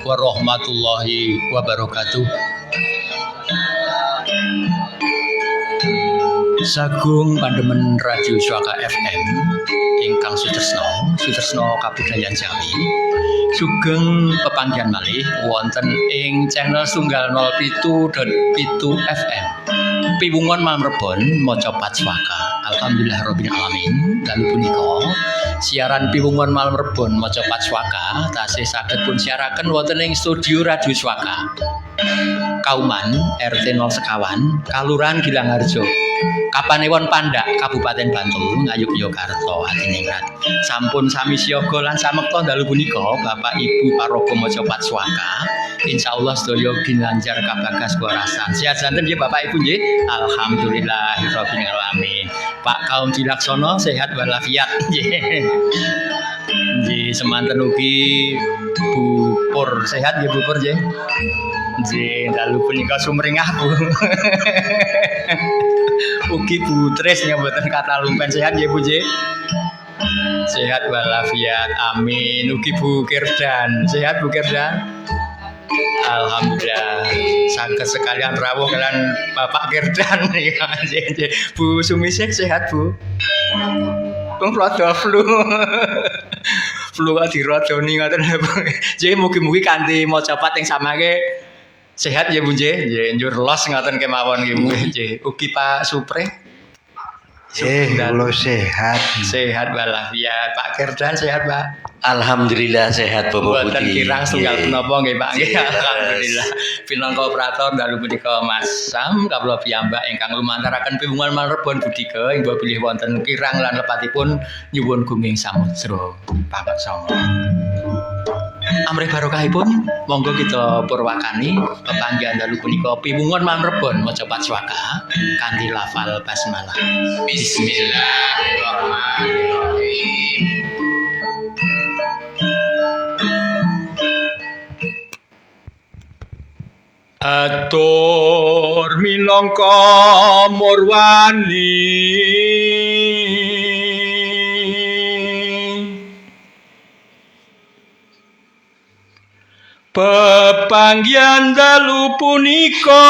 warahmatullahi wabarakatuh. Sagung pandemen Radio Swaka FM ingkang Sutresna Kabudayan Jawi sugeng pepanggihan malih wonten ing channel setunggal 07.7 FM piwungon mamrebon maca Patswaka. Alhamdulillahirabbil alamin. Dalu punika siaran piwungon malam rebon maca Patswaka tasih saged pun siaraken wonten ing studio Radio Swaka Kauman RT 0 Sekawan Kalurahan Gilangarjo Kapanewon Pandak Kabupaten Bantul Ngayogyakarta Adiningrat. Sampun sami siyaga lan samekta dalu punika Bapak Ibu paraga maca Patswaka insyaallah sedaya ginanjar kabagas kewarasan. Sehat santen nggih Bapak Ibu nggih. Alhamdulillahirabbil alamin. Pak Kaum Dilaksana sehat walafiat nggih. Nggih semanten ugi Bu Pur sehat nggih Bu Pur nggih. Nggih dalu punika sumringah Bu. Ugi Bu Tris yang mboten kata lumpen sehat nggih Bu nggih. Sehat walafiat amin. Ugi Bu Kirdan sehat Bu Kirdan. Alhamdulillah saged sekalian rawuh kalian Bapak Kirdan ya. Bu Sumisih sehat Bu. Wong rada flu. Flu kok dirodoni ngoten Bu. Nggih mugi-mugi kanthi maca pat ing samangke sehat ya Bu nggih. Nggih njur los ngoten kemawon nggih. Ugi Pak Supre. Kula sehat. Sehat walafiat. Pak Kirdan sehat Pak. Alhamdulillah sehat Bapak Budi. Boten kirang setunggal punapa nggih Pak nggih. Alhamdulillah. Pinangka operator dalu punika Mas Sam kawula piyambak ingkang lumantaraken piwungan marebon budika ing bilih wonten kirang lan lepatipun nyuwun gunging samudra pangaksama. Amrih barokahipun monggo kita purwakani pepanggihan dalu punika piwungan marebon maca Patswaka kanthi lafal basmalah. Bismillahirrahmanirrahim. Atur minangka murwani pepanggihan dalu punika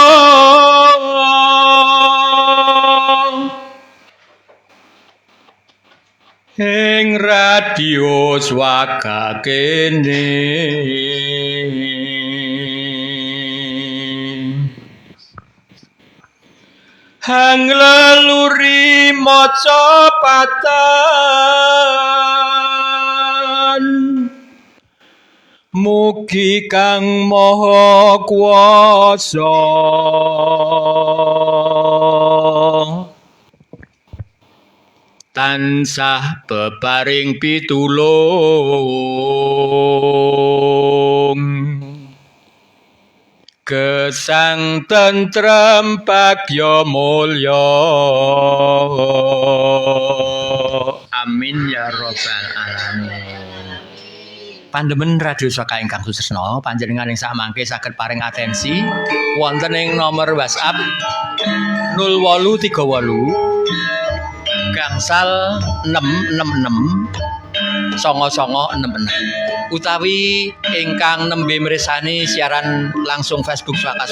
ing Radio Swaka kene hang leluri maca patan mugi kang maha kuwasa tansah beparing pitulung gesang tentrem bagya mulya amin ya rabbal alamin. Pandemen Radio Swaka ingkang susresna panjenengan ing samangke saged paring atensi wonten ing nomor WhatsApp 0838 gangsal 666 9966 utawi ingkang nembe mirsani siaran langsung Facebook Swaka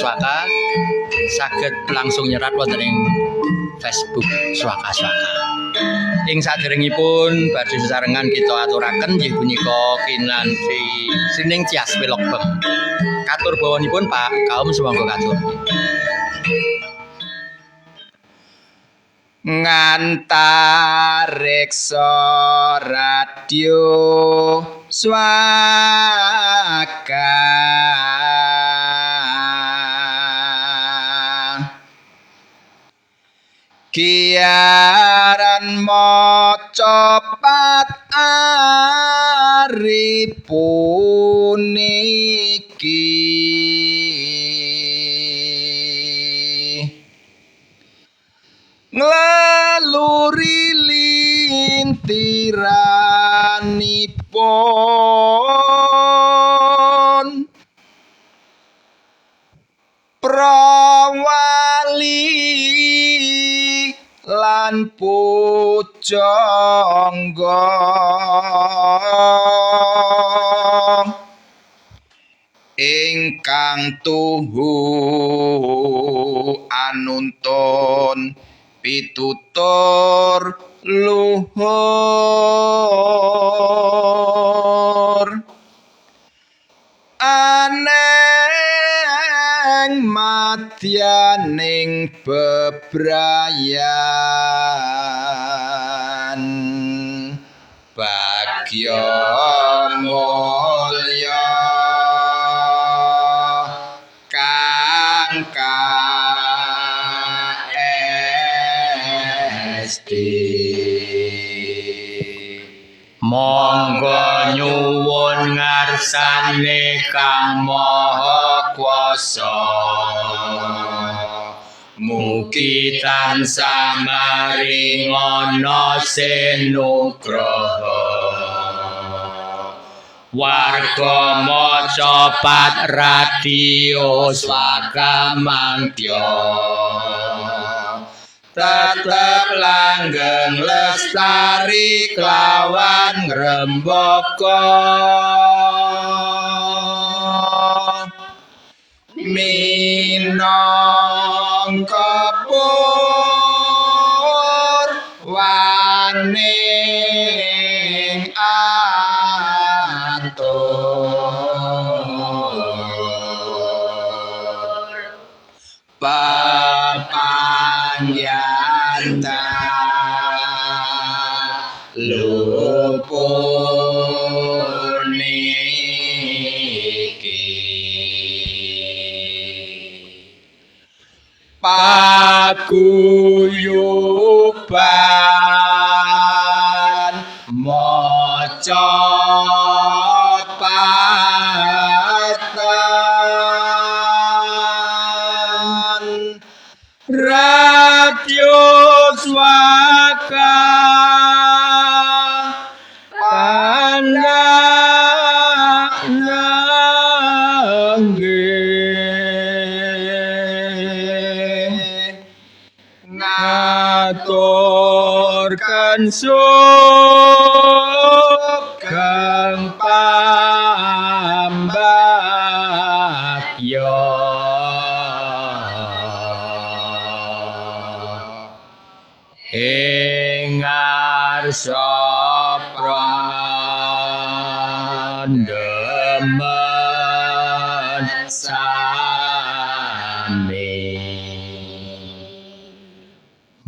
saged langsung nyerat wonten ing Facebook Swaka. Ing saderengipun badhe sesarengan kita aturaken nggih punika kinanti sining cias pelok beng. Katur bawanipun Pak Kaum sumangga katur. Ngantariksa Radio Swaka kiaran maca pat aripun iki ngleluri lintiranipun prawali lan pujangga sang tuhu anuntun pitutur luhur aneng madyaning bebrayan bagya mulya kang kaesti monggo nyuwun ngarsane Kang Maha Kuwasa mugi tansah maringana sinugraha warga maca pat radio swaka mangtya tetep langgeng lestari kelawan ngrembaka minangka purwaning atur papanjanta lupun niki paguyuban maca patan radio swaka anak nanggih ngaturkan sugeng pambagya ing ngarsa prandemen sami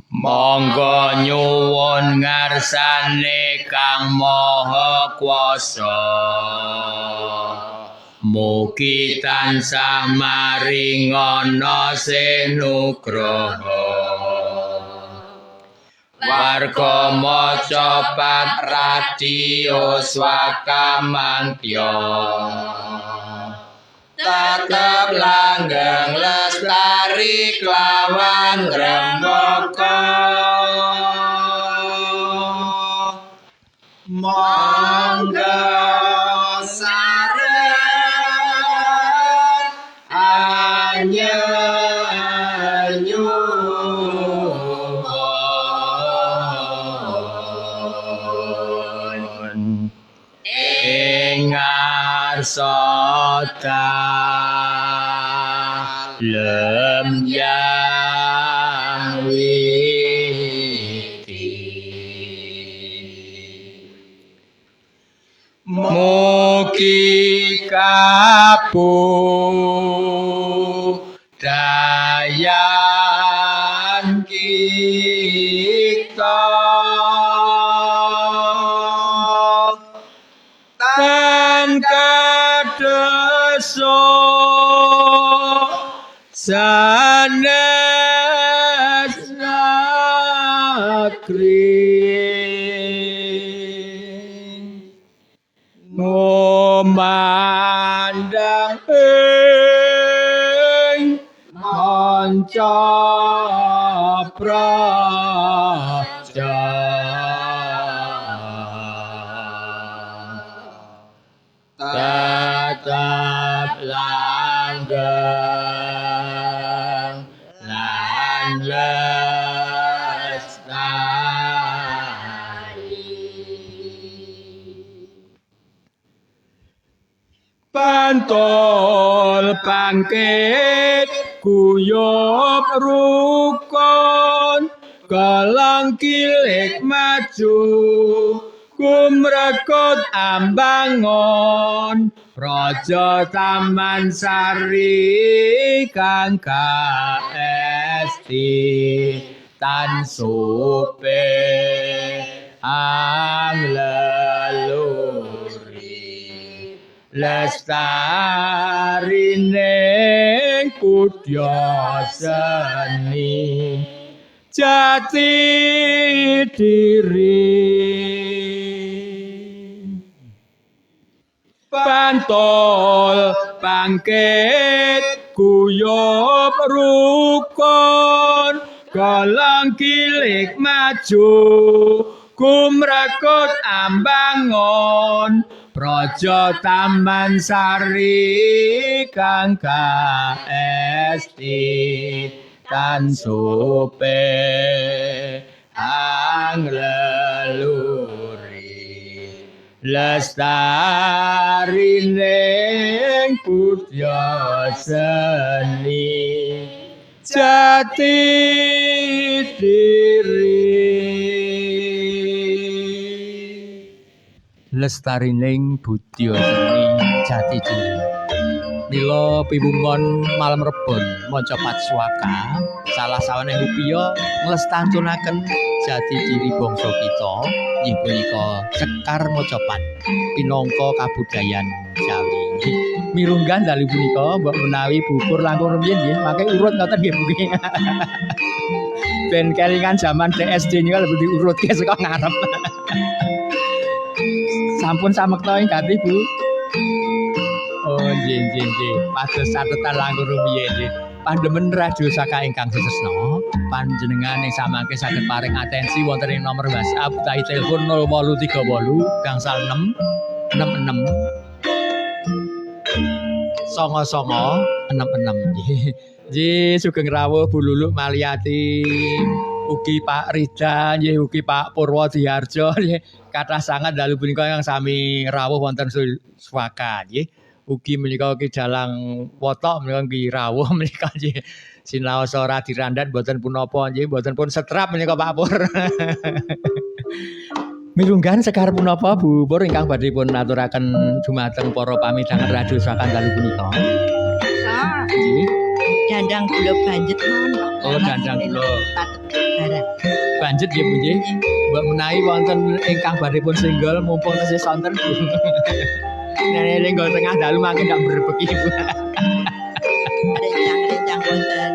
monggo nyuwun ngarsane Kang Maha Kuwasa mugi tansah maringana sinugraha warga maca pat radio swaka mangtya tetep langgeng lestari kelawan ngrembaka monggo sareng anyanyuwun ing ngarsa dalem yang witi mugi kabudayan kita tan kadasa sanes nakri ngomandang ing manca praja tetap langgeng lan lestari pantol bangkit guyub rukun galang kilik maju kumrekut ambangon Raja Taman Sari kang kaesti tan supe ang leluri lestarine kudya seni jati diri pantol bangkit guyub rukun galang kilik maju kumrekut ambangon Praja Taman Sari kang kaesti tan supe ang leluri lestarine budya seni jati diri lestarining budya seni jati diri mila piwungon malam rebon maca patswaka salah sawane rupiah nglestantunaken jati diri bangsa kita inggih punika Sekar Mojopat pinangka kabudayan Jawi. Mirunggan dalu punika mbok menawi bukur langkung rumiyin nggih, mangke urut ngoten nggih mungkin. Ben kelingan zaman DSD niku lebih diurutke saka ngarep. Sampun samekta ing ganti Bu. Oh nggih. Pados catetan langkung rumiyin nggih. Pandemen radio saka ingkang sesna, panjenengan ing samangke saged paring atensi wonten ing nomor WhatsApp utawi telepon 0838 gangsal 6 66 99 66 nggih sugeng rawuh Bu Luluk Maliati ugi Pak Rida nggih ugi Pak Purwo Diharjo nggih kathah sanget dalu punika yang sami rawuh wonten swaka nggih ugi menika Ki Dalang Wotok menika nggih rawuh menika nggih sinaos ora dirandat mboten punapa nggih mboten pun setrap menika Pak Pur. Milunggan sekar punapa Bu Pur ingkang badhe pun aturaken dumateng para pamidhangan radio sakan dalu punika. Nggih. Dandang gula banjet mawon. Oh dandang gula. Barang. Banjet nggih Bu nggih. Mbok menawi wonten ingkang badhe pun single mumpung tesih sonten Bu. Nek lenggol tengah dalu mangke ndak berbeki Bu. Rencang-rencang wonten.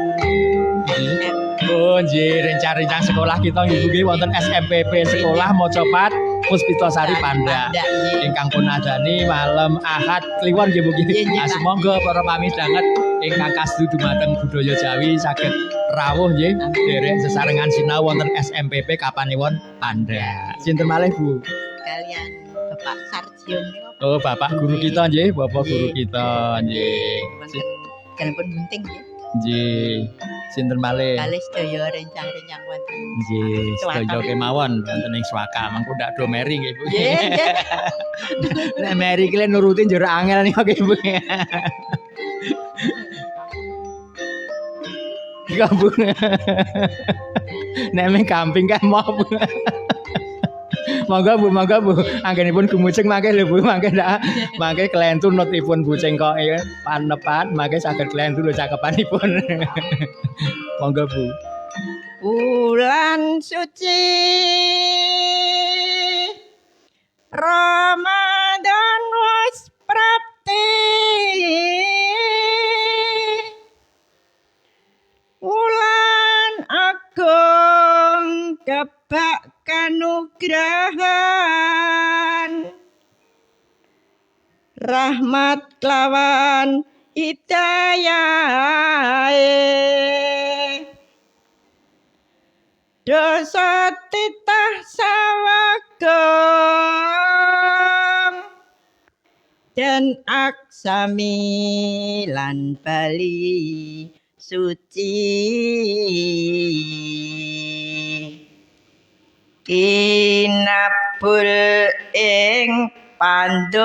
Oh nggih, rencang-rencang sekolah kita nggih nggih wonten SMPP Sekolah Mojopat Puspitasari Panda. Ingkang pun adani malam Ahad kliwon nggih Bu nggih. Semoga para pamidhanget ingkang kastu dumateng budaya Jawi saged rawuh nggih derek sesarengan sinau wonten SMPP Kapanewon Panda. Sinten malih Bu? Kalian Bapak Sarjion niku. Oh, Bapak guru kita nggih, Bapak guru kita nggih. Wonten telepon bunting nggih. Nggih. Sinten malih? Kalih sedaya rencang-rencang wonten. Nggih, sedaya kemawon wonten ing swaka. Mangko ndak do meri nggih Bu. Nggih. Nek meri ki nuruti njur angel niku nggih Bu. Iya Bu. Nek meng camping kan mau Bu. Monggo Bu, anggenipun gumucing mangke lho Bu, mangke ndak mangke kelentu notipun Bu cengkoke panepat, mangke saged kelentu lho cakepanipun. Monggo Bu. Bulan suci Ramadan wis prapti Wulan agung kebak kanugrahan rahmat lawan hidayah dosa titah sawagam dan aksami lan bali suci kinabul ing pandonga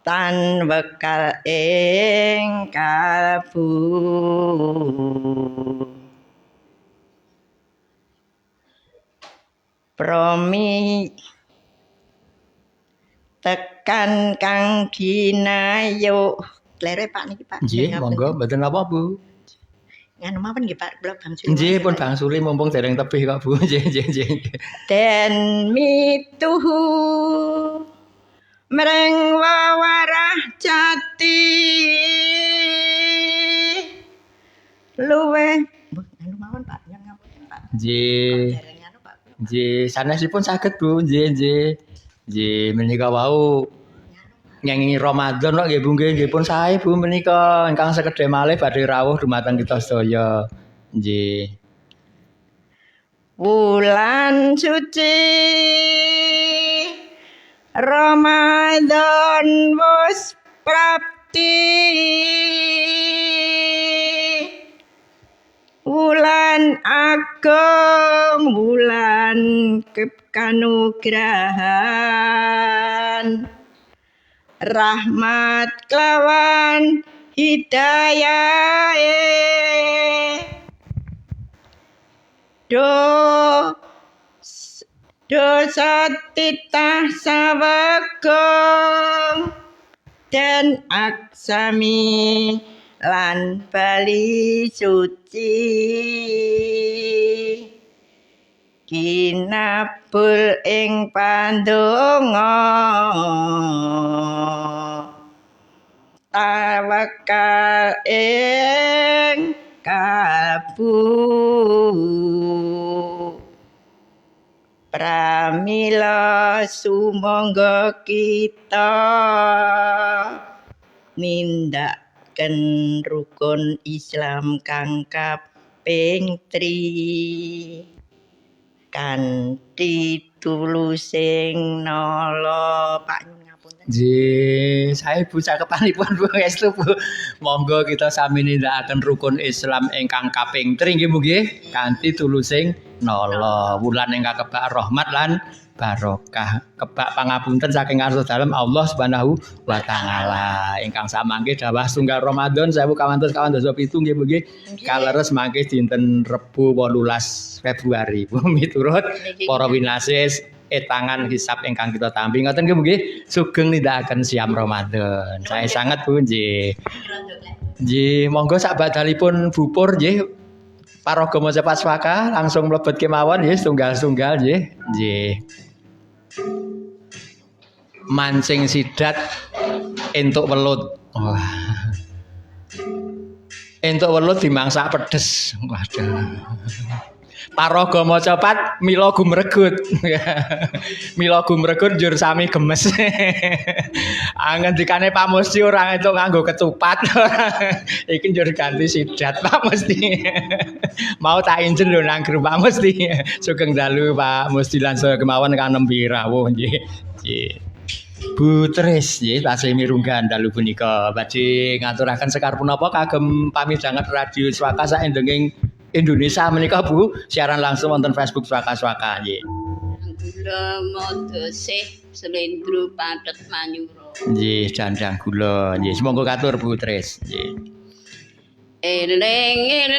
tan bekal ing kalbu promi tekan kang ginayu klere Pak niki Pak Nggih, monggo mboten napa Bu. nganu mawon nggih Pak kula Bang Suli Nggih, pun Bang Suli mumpung dereng tebih kok Bu. Nggih, nggih, nggih. den mituhu mreng wawarah jati luweh anu mawon Pak yang ngapunten Pak Nggih. dereng anu Pak Nggih, sanesipun saged Bu. Nggih, nggih. Nggih, menika wau nyanyi Ramadan kok nggih Bu nggih pun sae Bu menika ingkang sekedhik malih badhe rawuh dumateng kita sedaya. Nggih. Wulan suci Ramadan wis prapti wulan agung wulan kanugrahan rahmat kelawan hidayah dosa titah sawegong dan aksami lan bali suci kinabul ing pandonga tawakal ing kalbu pramila sumangga kita nindakaken rukun Islam kang kaping 3 kanthi tulusing nala Pak nyuwun ngapunten. Nggih, sae Bu cakepanipun Bu estu Bu. Monggo kita sami nindakaken rukun Islam ingkang kaping 3 nggih Bu nggih kanthi tulusing nala wulan ingkang kebak rahmat lan barokah kebak pangapunten saking ngarsa dalem Allah Subhanahu wa taala ingkang samangke dawah setunggal Ramadan 1447 nggih Bu nggih kaleres mangke dinten Rebo 18 Februari Bu miturut para winasis etangan hisab ingkang kita tampi ngoten nggih Bu nggih sugeng nindakaken siam Ramadan saya sangat Bu nggih nggih monggo sak badalipun bupur nggih paraga maca paswaka langsung mlebet kemawon nggih tunggal-tunggal nggih nggih mancing sidat entuk welut wah entuk welut dimangsak pedes waduh paraga maca pat mila gumregut mila gumregut njur sami gemes ngendikane Pak Musti ora entuk nganggo ketupat iki njur ganti sidat Pak Musti mau tak injen lho nang grup Pak Musti sugeng dalu Pak Musti lan saya kemawon kang nembe rawuh nggih nggih Bu Tris nggih tasih mirunggan dalu punika badhe ngaturaken sekar punapa kagem pamidhangan radio Swaka saendenging Indonesia menika Bu siaran langsung wonten Facebook Swaka-swaka nggih. Gula modosih slendro pathet manyura. Nggih, dandang gula. Nggih, semoga katur Bu Tris. Nggih. Eling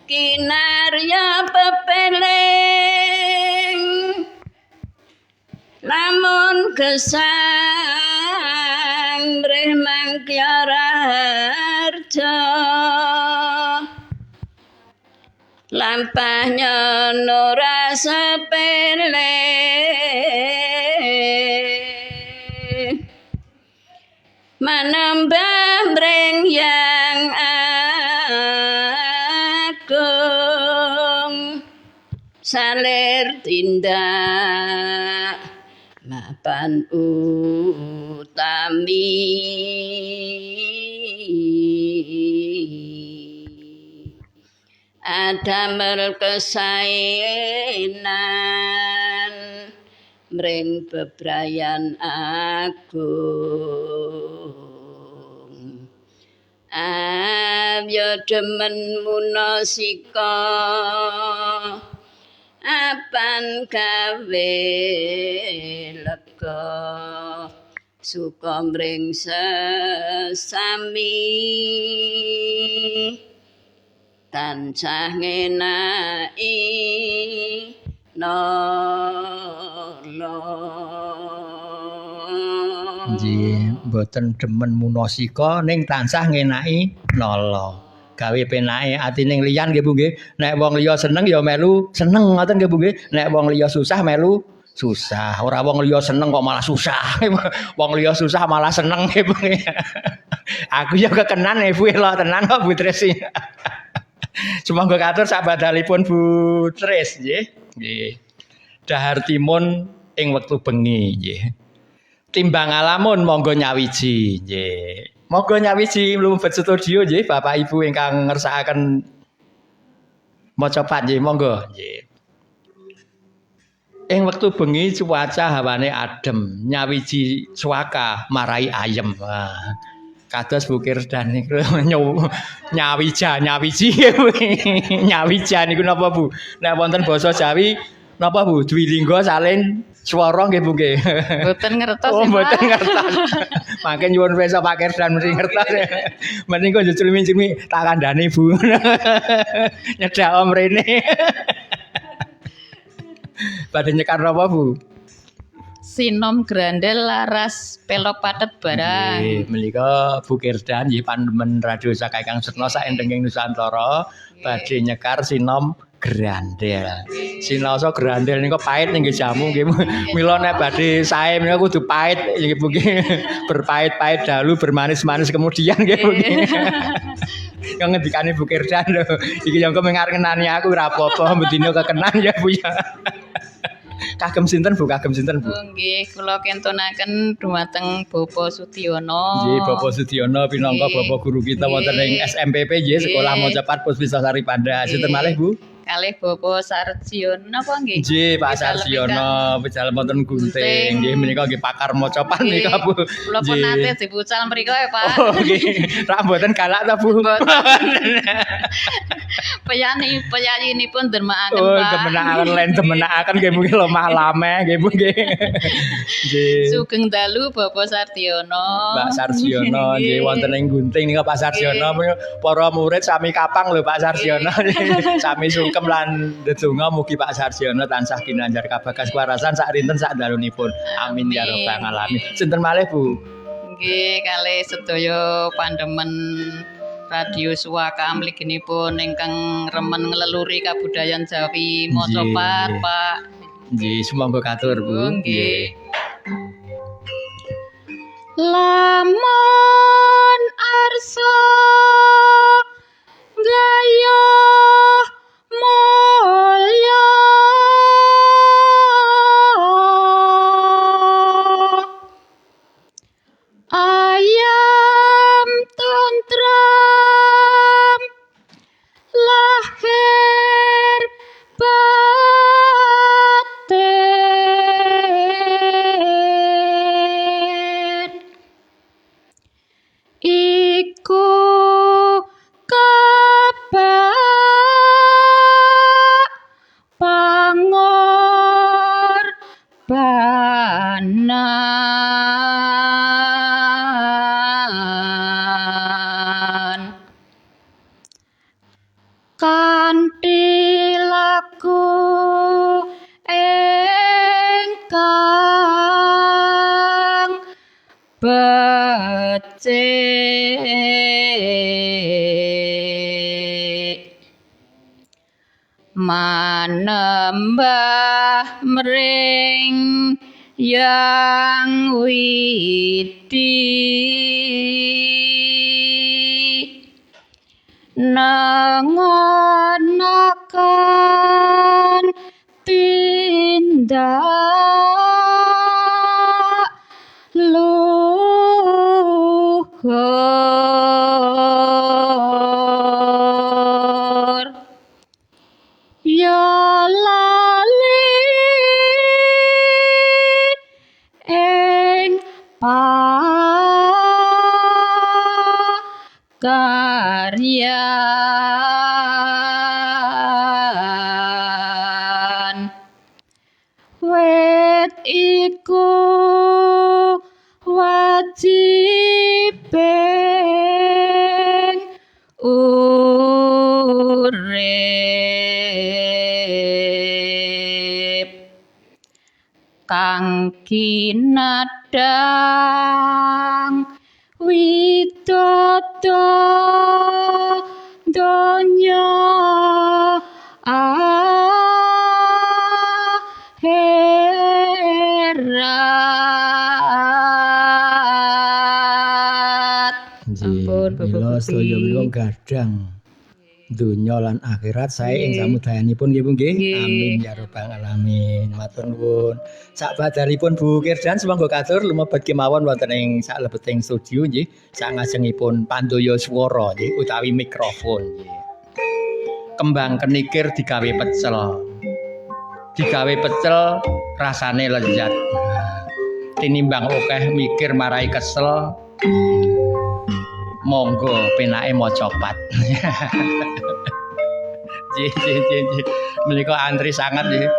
kinarya pepeling lamun gesang breh mangkyara harja lampahnya ora sepele manambah breng yang agung salir tindak mapan utami adamel kesainan mring bebrayan agung abya demen munasika apan gawe lega suka mring sesami tansah ngenaki Nggih, mboten demen munosika ning tansah ngenaki nala. Gawe penake atine liyan nggih Bu nggih. Nek wong liya seneng ya melu seneng ngoten nggih Bu nggih. Nek wong liya susah melu susah. Ora wong liya seneng kok malah susah. Wong liya susah malah seneng nggih Bu nggih. Aku ya kekenan Bu lho tenan kok Bu Tris. Sumangga katur sak badalipun Bu Tris nggih. Nggih. Dahar timun ing wektu bengi nggih. Timbang ngalamun monggo nyawiji nggih. Monggo nyawiji mlebet studio nggih Bapak Ibu ingkang ngersakaken maca pat nggih monggo nggih. Ing wektu bengi cuaca hawane adem, nyawiji swaka marai ayem. Wah. Kados Bu Kirdan niku nyawiji nyawija niku napa Bu? Nek wonten basa Jawi napa Bu? Dwilingga salin swara nggih Bu nggih. Mboten ngertos. Oh, mboten ngertos. Mangke nyuwun pirsa Pak Kirdan mesti ngertos. Menika njulmi-njulmi tak kandhani Bu. Nyedak om rene. Badhe nyekar napa Bu? Sinom grandel laras pelok patet barang. Nggih, menika Bu Kirdan nggih pandemen radio Saka Ingkang Setna saendenging Nusantara badhe nyekar sinom grandel. Sinoso grandel niku pahit nggih jamu nggih. Mila nek badhe sae menika kudu pahit nggih Bu nggih. Berpahit-pahit dahulu bermanis-manis kemudian nggih Bu nggih. Yang ngendikane Bu Kirdan lho. Iki yang kok ngenani aku ora apa-apa mbedina kekenan ya Bu ya. Kagem sinten Bu? Kagem sinten Bu? Nggih, kula kentunaken dumateng Bapak Sudiono. Nggih, Bapak Sudiono pinangka Bapak guru kita wonten ing SMPP nggih Sekolah Mocapat Puspitasari Panda. Sinten malih Bu? Kalih Bapak Sarjiono napa nggih? Nggih, Pak Sarjiono, pejalan wonten Gunting. Nggih, menika nggih pakar mocapan nika Bu. Kula pun nate dipucal mriku ya Pak. Oh nggih, ra mboten galak ta Bu? Peyayinipun dermakaken Oh, Pak. demenakaken nggih mungkin lemah lame nggih Bu nggih. Nggih. Sugeng dalu Bapak Sarjiono. Pak Sarjiono nggih wonten ing Gunting nika Pak Sarjiono para murid sami kapang lho Pak Sarjiono. Sami sungkem lan ndedonga mugi Pak Sarjiono tansah kinanjar kabagas warasan sak rinten sak dalunipun. Amin ya rabbal alamin. Sinten malih Bu? Nggih kalih sedaya pandemen Radio Suwaka mliginipun ingkang remen ngleluri kabudayan Jawi Mocopat Pak. Nggih, sumangga katur Bu. Nggih. Lamun arsa gaya mulya ayam tentrem lahir batin iku pangorbanan kanthi laku engkang becik manembah mring yang widi nengonaken tindak luhur ya lali ing pakaryan urip kang kinadang widodho donya akhirat. Ampun, Bapak Mila Budi. sedaya menika gadang donya lan akhirat sae ing samudayanipun nggih Bu nggih. Nggih. Amin ya rabbal alamin. Matur nuwun. Sakbadalipun Bu Kirjan sumangga katur lumebet kemawon wonten ing saklebeting studio nggih. Sakngajengipun pandaya swara nggih utawi mikrofon nggih. Kembang kenikir digawe pecel. Digawe pecel rasane lezat. Tinimbang akeh mikir marai kesel. Monggo penake maca pat. Nggih. Menika antri sangat nggih.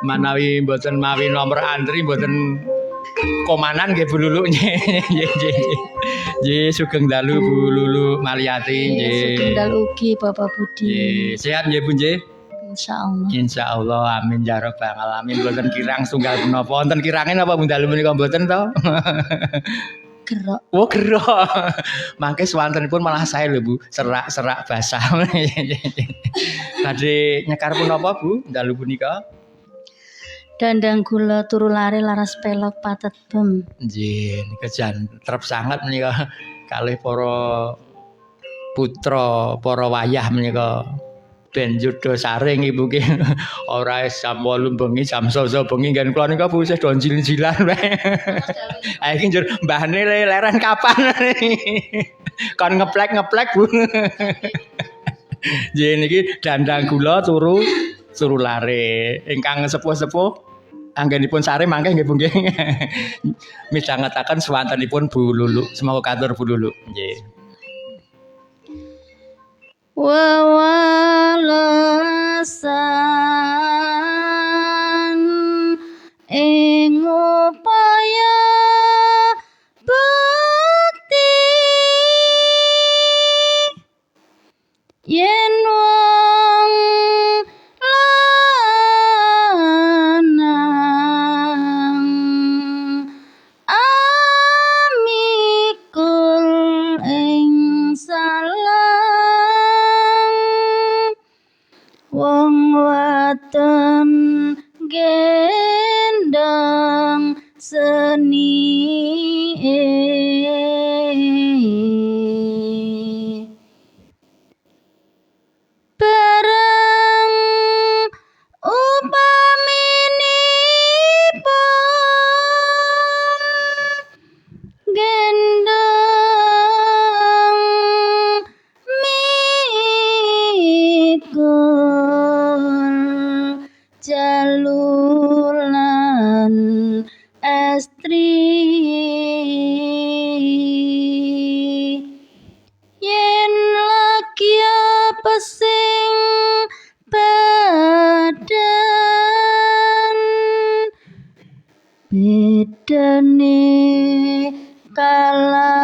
Manawi mboten mawi nomor antri mboten komanan nggih Bu Lulu nggih. Nggih sugeng dalu Bu Lulu Malyati nggih. Sugeng ugi Bapak Budi. Nggih, sehat nggih Bu nggih. Insyaallah. Insyaallah amin ya rabbal alamin. Mboten kirang setunggal menapa. Wonten kirange napa Bu dalu menika mboten to? Gerok. Oh gerok. Mangke swantenipun malah saya lho Bu, serak-serak basah. Badhe nyekar punapa Bu dalu punika? Dandang gula turu lare laras pelok patet bem. Nggih, nika jan trep sanget menika kalih para putra, para wayah menika ben yudha saring Ibu ki. Ora jam 8 bengi, jam 11 bengi nggen kula nika Bu isih do jil-jilan wae. Ha iki njur mbahne leren kapan. Kon ngeplek-ngeplek Bu. Nggih niki dandang gula turu lare ingkang sepuh-sepuh anggenipun sare mangke nggih Bu nggih. Midhangetaken swantenipun Bu Lulu. Semoga katur Bu Lulu. Nggih. Wawasan ing upaya bukti yen wong lanang amikul ing salam wong wadon gendang seni bareng upaminipun gendang mikul jalulan estri yen lagi apa sing badan bedane kalamun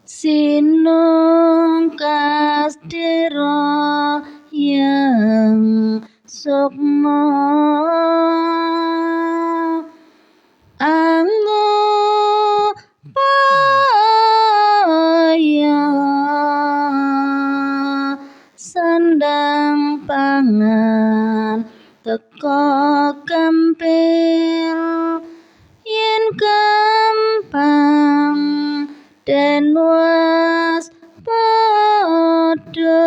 sinung kastira yang sukma anggo paya sandang pangan teko gampil yen gampang den was padha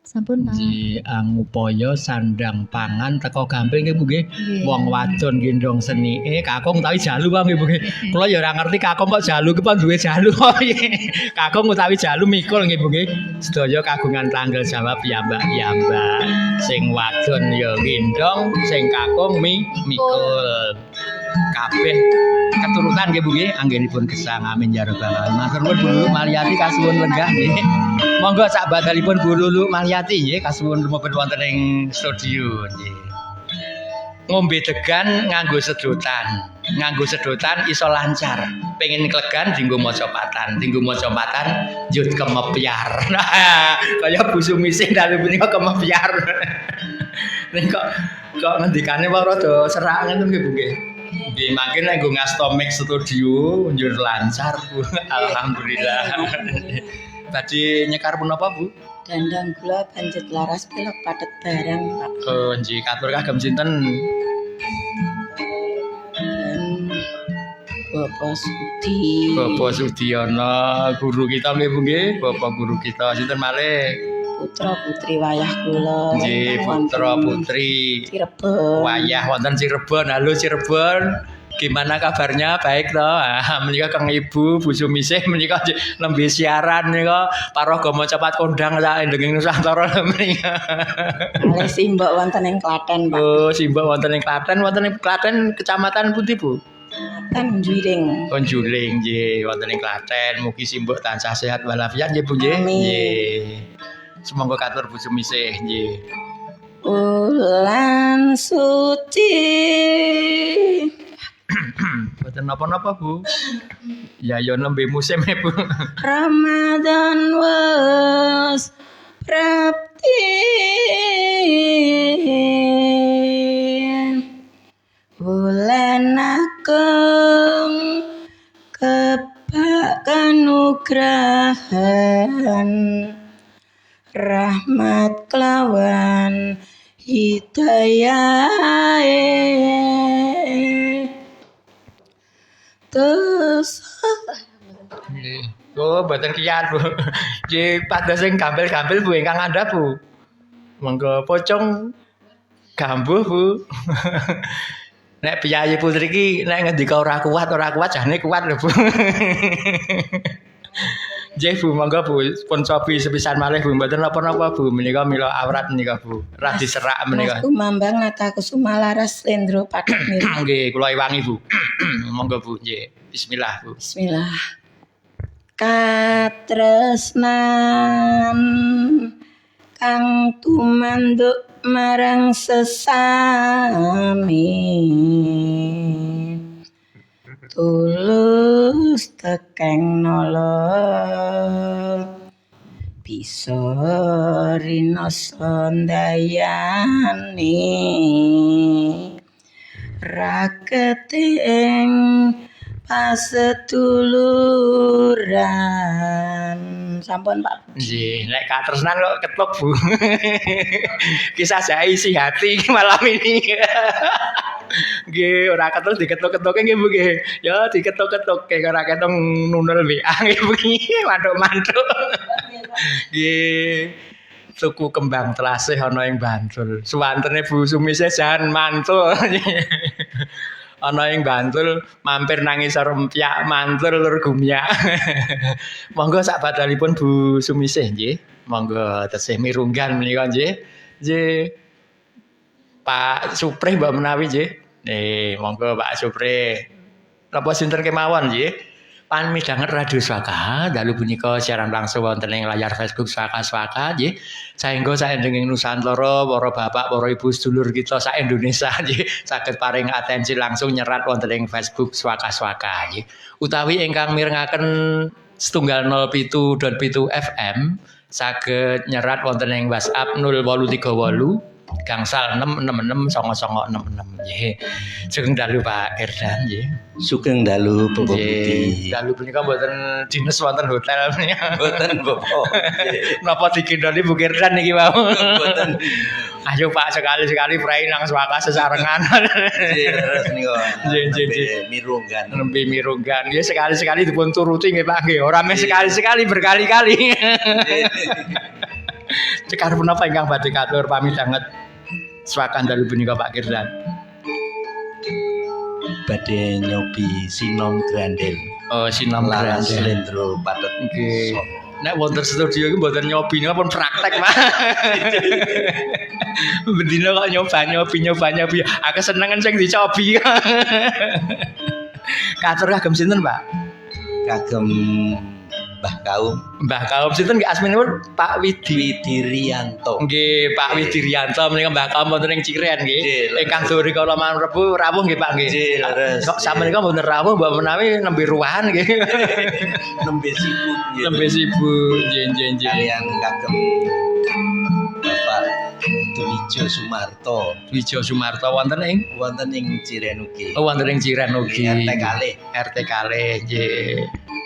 sampun Pak. Ji angupaya sandang pangan teko gampil nggih Bu nggih. Nggih. Wong wadon gendong senike kakung utawi jalu wae nggih Bu nggih. Kula ya ora ngerti kakung kok jalu ki apa duwe jalu. Kakung utawi jalu mikul nggih Bu nggih. Sedaya kagungan tanggal jawab piyambak-piyambak. Sing wadon ya gendong, sing kakung mikul. Kabeh keturutan nggih Bu nggih anggenipun gesang amin ya rabbal alamin. Matur nuwun Bu Lulu Malyati kasuwun lenggah nggih. Monggo sak badalipun Bu Lulu Malyati nggih kasuwun lumebet wonten ing studio nggih. ngombe degan nganggo sedotan. Nganggo sedotan iso lancar. Pengen klegan dienggo maca patan, dienggo maca patan njut kemepyar. Nah, kaya Bu Sumisih dalu punika kemepyar. Nek kok ngendikane wae rada serak ngoten nggih Bu nggih. Nggih, mangke nek nggo Ngastomik studio njur lancar Bu. Alhamdulillah. Tadi nyekar punapa Bu? Dandang gula banjet laras pelok padet barang Pak. Oh, nggih katur kagem sinten? Dan Bapak Sudi. Bapak Sudiono, guru kita nggih Bu nggih, Bapak guru kita sinten malih? Putra putri wayah kula. Nggih, putra putri. Cirebon. Wayah wonten Cirebon. Halo Cirebon. Gimana kabarnya? Baik toh. Menika Kang Ibu Bu Sumisih menika nembe siaran menika paraga maca pat kondang sak endenging Nusantara menika. Kalih simbok wonten ing Klaten Pak. Oh, simbok wonten ing Klaten, wonten ing Klaten kecamatan pundi Bu? Klaten Juring. Konjuling nggih wonten ing Klaten. Mugi simbok tansah sehat walafiat nggih Bu nggih. Amin. Nggih. Semoga katur Bu Sumisih nggih. Bulan suci. Boten napa-napa Bu. Ya yo nembe musim Bu. Ramadan wes prapti. Bulan agung kebak kanugrahan rahmat kelawan hidayah terus Nggih. Oh, boten kiyat Bu. Nggih padha sing gampil-gampil Bu ingkang andhap Bu. Monggo pocong gambuh Bu. Nek piyayi putri iki nek ngendika ora kuat jane kuat lho Bu. Nggih Bu, monggo Bu pun cobi sepisan malih Bu, mboten napa-napa Bu, menika mila awrat menika Bu. Ra diserak menika. Mas Kumambang Nata Kusuma Laras Lendro Padak Mirip. Nggih, kula iwangi Bu. Monggo Bu, nggih. Bismillah Bu. Bismillah. Katresnan kang tumanduk marang sesami tulus tekeng nolong bisa rinoso ndayani raketing paseduluran sampun Pak. Nggih, nek katresnan kok ketuk Bu. Kisah saya isi hati malam ini. Nggih, ora ketuk diketuk-ketuke nggih Bu nggih. Ya diketuk-ketuke ora ketong nunul WA nggih Bu. Mantuk-mantuk. Nggih. Tuku kembang telasih ana ing Bantul. Suwantene Bu Sumisih jan mantul. Ana ing Bantul mampir nang isor empyak mantul lur gumyak. Monggo sak badalipun Bu Sumisih nggih. Monggo tesih mirunggan menika nggih. Nggih. Pak Supri mbak menawi nggih. Nih, monggo Pak Supri. Napa sinten kemawon nggih? Pan midhanget Radio Swaka, dalu punika siaran langsung wonten ing layar Facebook Swaka nggih. Saengga saendenging Nusantara, para bapak, para ibu sedulur kita sak Indonesia nggih saged paring atensi langsung nyerat wonten ing Facebook Swaka nggih. Utawi ingkang mirengaken 107.7 FM saged nyerat wonten ing WhatsApp 0838 gangsal 666 nggih. Sugeng dalu Pak Erdan nggih. Sugeng dalu Bapak Budi. Budi. Dalu punika mboten dinas wonten hotel menika. Mboten Bapak. Napa dikendali Bu Erdan niki wau. Mboten. Ayo Pak sekali-sekali prai nang Swaka sesarengan. Terus niku. Nggih. Mirunggan. Nembe mirunggan. Ya sekali-sekali dipun turuti nggih Pak nggih. Ora meh sekali-sekali berkali-kali. Cekar punapa ingkang badhe katur pamitanget Swakan dalu punika Pak Kirdan. Badhe nyobi sinom grandel. Oh, sinom Laras grandel. Lendro Patet. Nggih. Nek wonten studio iki mboten nyobi napa pun praktek, Pak. Bendina kok nyoba-nyobi. Aku senengen sing dicobi. Katur kagem sinten, Pak? Kagem Mbah Kaum Mbah Kaum sinten nggih asminipun Pak Widi. Widirianto. Nggih, Pak Widirianto menika Mbah Kaum wonten ing Ciren nggih. Nggih. Ingkang sore kala malam Rebu rawuh nggih Pak nggih. Nggih, leres. Kok samenika mboten rawuh mbok menawi nembe ruwahan nggih. Nembe sibuk nggih. Nembe sibuk nggih. Kalian kagem Bapak Dwijo Sumarto Wijo Sumarto wonten ing Ciren ugi. wonten ing Ciren ugi. RT kalih. RT kalih nggih.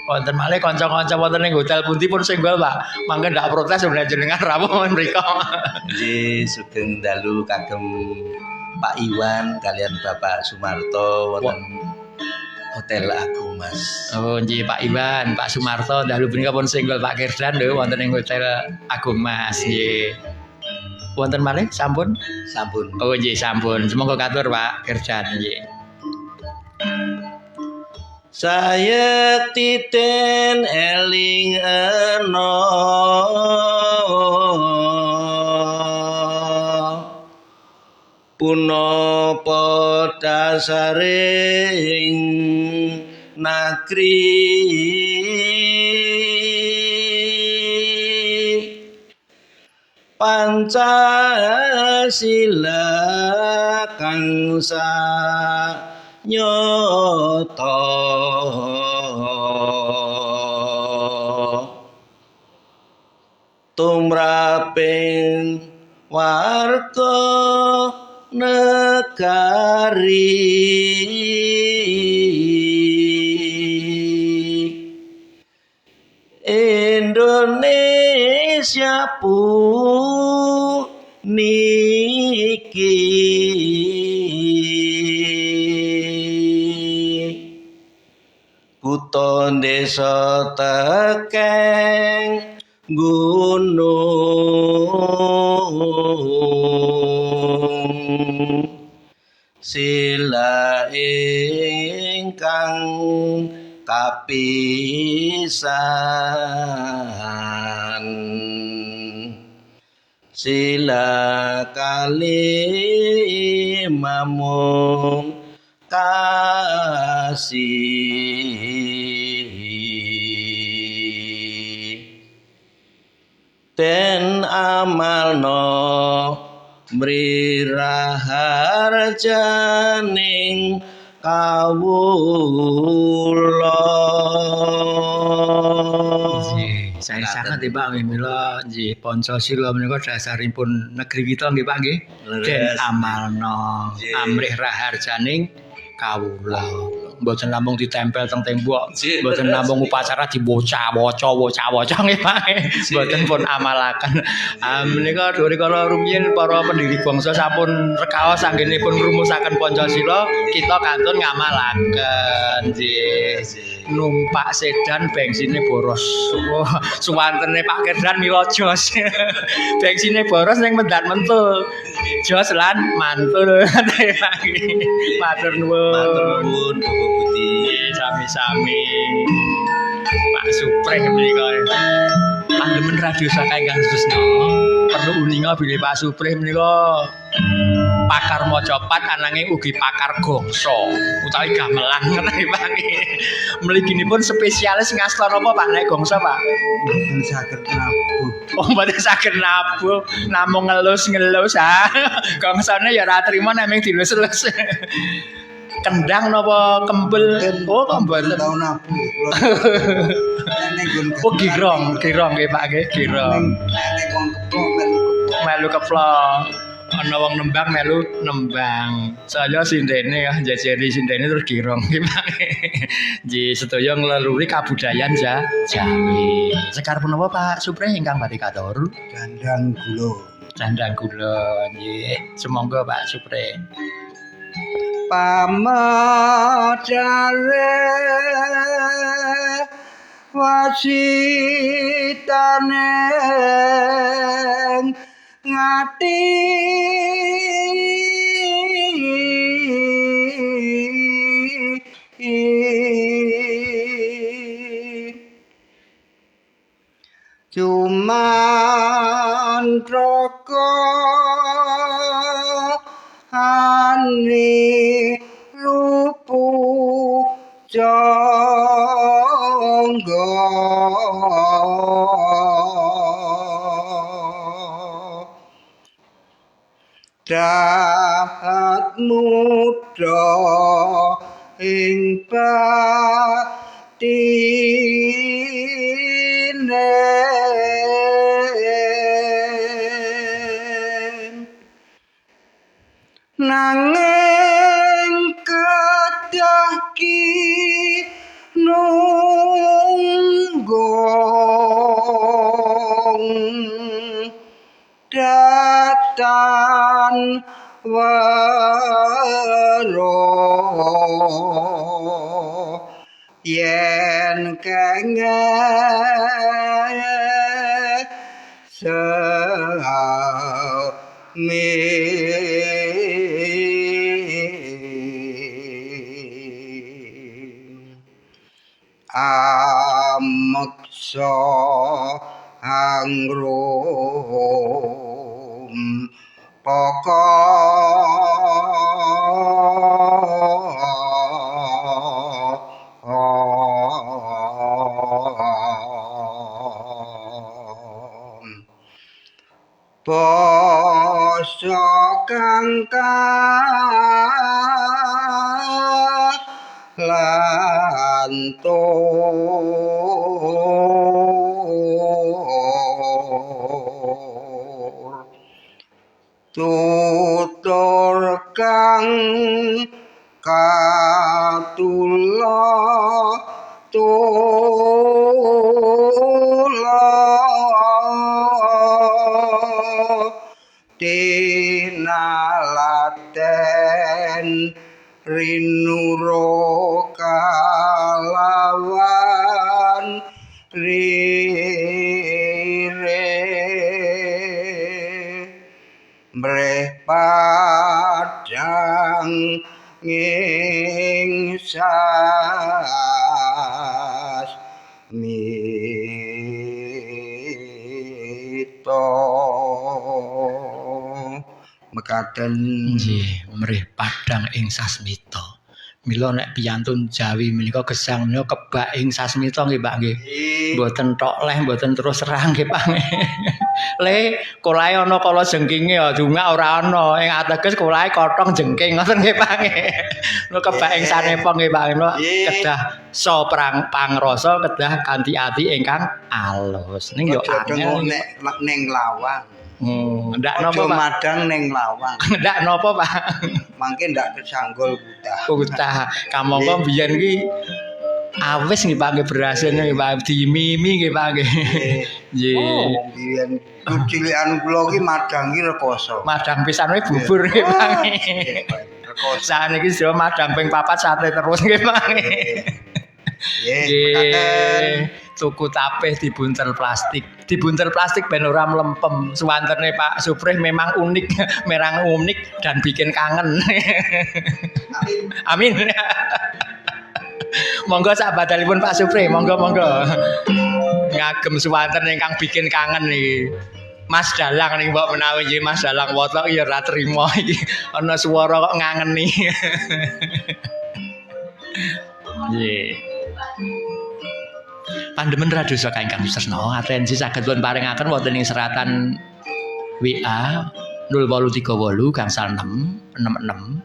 Wonten malih kanca-kanca wonten ing hotel pundi pun senggol Pak. Mangke ndak protes sebenarnya jenengan rawuh mriku. Nggih, sugeng dalu kagem Pak Iwan kalian Bapak Sumarto wonten Hotel Agung Mas. Oh nggih Pak Iwan, Pak Sumarto dalu punika pun senggol Pak Kirdan lho wonten ing Hotel Agung Mas nggih. Wonten malih sampun? Sampun. Oh nggih sampun. Semoga katur Pak Kirdan nggih. Saya titen eling eno punapa dasaring negeri Pancasila kang nyoto tumraping warga negari Indonesia puniki kutha desa tekeng gunung sila ingkang kapisan sila kali mamung kasih den amalno mriraharjaning kawula Nggih, saya sangat nggih Pak nggih mila nggih Pancasila menika dasaripun negeri kita nggih Pak nggih. Den amalna amrih raharjaning kawula. Mboten namung ditempel teng tembok, mboten namung upacara diwoca-woca nggih Pak. Mboten pun amalaken. Menika rikala rumiyin para pendiri bangsa sampun rekaos anggenipun ngrumusaken Pancasila, kita kantun ngamalaken nggih. Numpak sedan bensinnya boros. Suwantene Pak Kirdan mila jos. Bensinnya boros ning mendan-mentul. Jos lan mantul. Matur nuwun. Bapak Budi Sami-sami. Pak Supre menika. Pandemen radio saka ingkang Susno. Perlu uninga bilih Pak Supre menika pakar macapat ananging ugi pakar gongso utawi gamelan ngoten Pak. Mliginipun spesialis ngasta napa Pak nek gongso Pak? mboten saged nabuh. Oh mboten saged nabuh, namung ngelus-ngelus ha. Gongsone ya ora trima nek mung dilus-lus. Kendang napa kembel? Oh kok mboten tau nabuh. Oh girong nggih Pak nggih, girong. Nek wong keplok Melu keplok. Ana wong nembang melu nembang. Saya sindene ya jajari sindene terus girong nggih Pak. Nggih sedaya nglaluri kabudayan Jawi. Sekar punapa Pak Supre ingkang badhe katur? gandang gula. Candang gula nggih. Semonggo Pak Supre. Pamajare wasitane ngati cuman roko ani rupu jonggo dahat mudha ing batine nanging kedah ki nunggong datan waro yen kenging ameksa angrum pokok basa kang lantur tutur kang katula tinalaten rinuro kalawan rire mreh padang ngingsas mito mekaten Nggih, mrih padang ing sasmita. Mila nek piyantun Jawi menika gesang menika kebak ing sasmita nggih Pak nggih. Mboten tok leh, mboten terus serang nggih Pak. Le kolahe ana kala jengkinge ya dunga ora ana. Ing ateges kolahe kothong jengking ngoten nggih Pak. Menika kebak ing sanepa nggih Pak. Menika kedah so pangrasa kedah kanthi ati ingkang alus. Ning yo angel ning lawang. Ndak napa Pak? Madang ning lawang. Ndak napa Pak? Mangke ndak kesanggol kutah. Kutah. Kamangka biyen ki awis nggih Pak nggih berhasil nggih Pak dimimi nggih Pak nggih. Nggih. Oh, biyen cilikan kula ki madang ki rekoso. Madang pisan wae bubur nggih Pak. Rekoso. Saniki sedaya madang ping 4 sate terus nggih Pak. Nggih. Tuku tapih dibuntel plastik. Dibuntel plastik ben ora mlempem. Suwantene Pak Suprih memang unik, merang unik dan bikin kangen. Amin. Monggo sak badalipun Pak Suprih, monggo. Ngagem suwanten ingkang bikin kangen iki. Mas Dalang ning mbok menawi nggih Mas Dalang wotok ya ora trima iki. Ana swara kok ngangeni. Nggih. Pandemen radio saka ingkang tresna atensi saged pun paringaken wonten ing seratan WA 0838 gangsal 6 66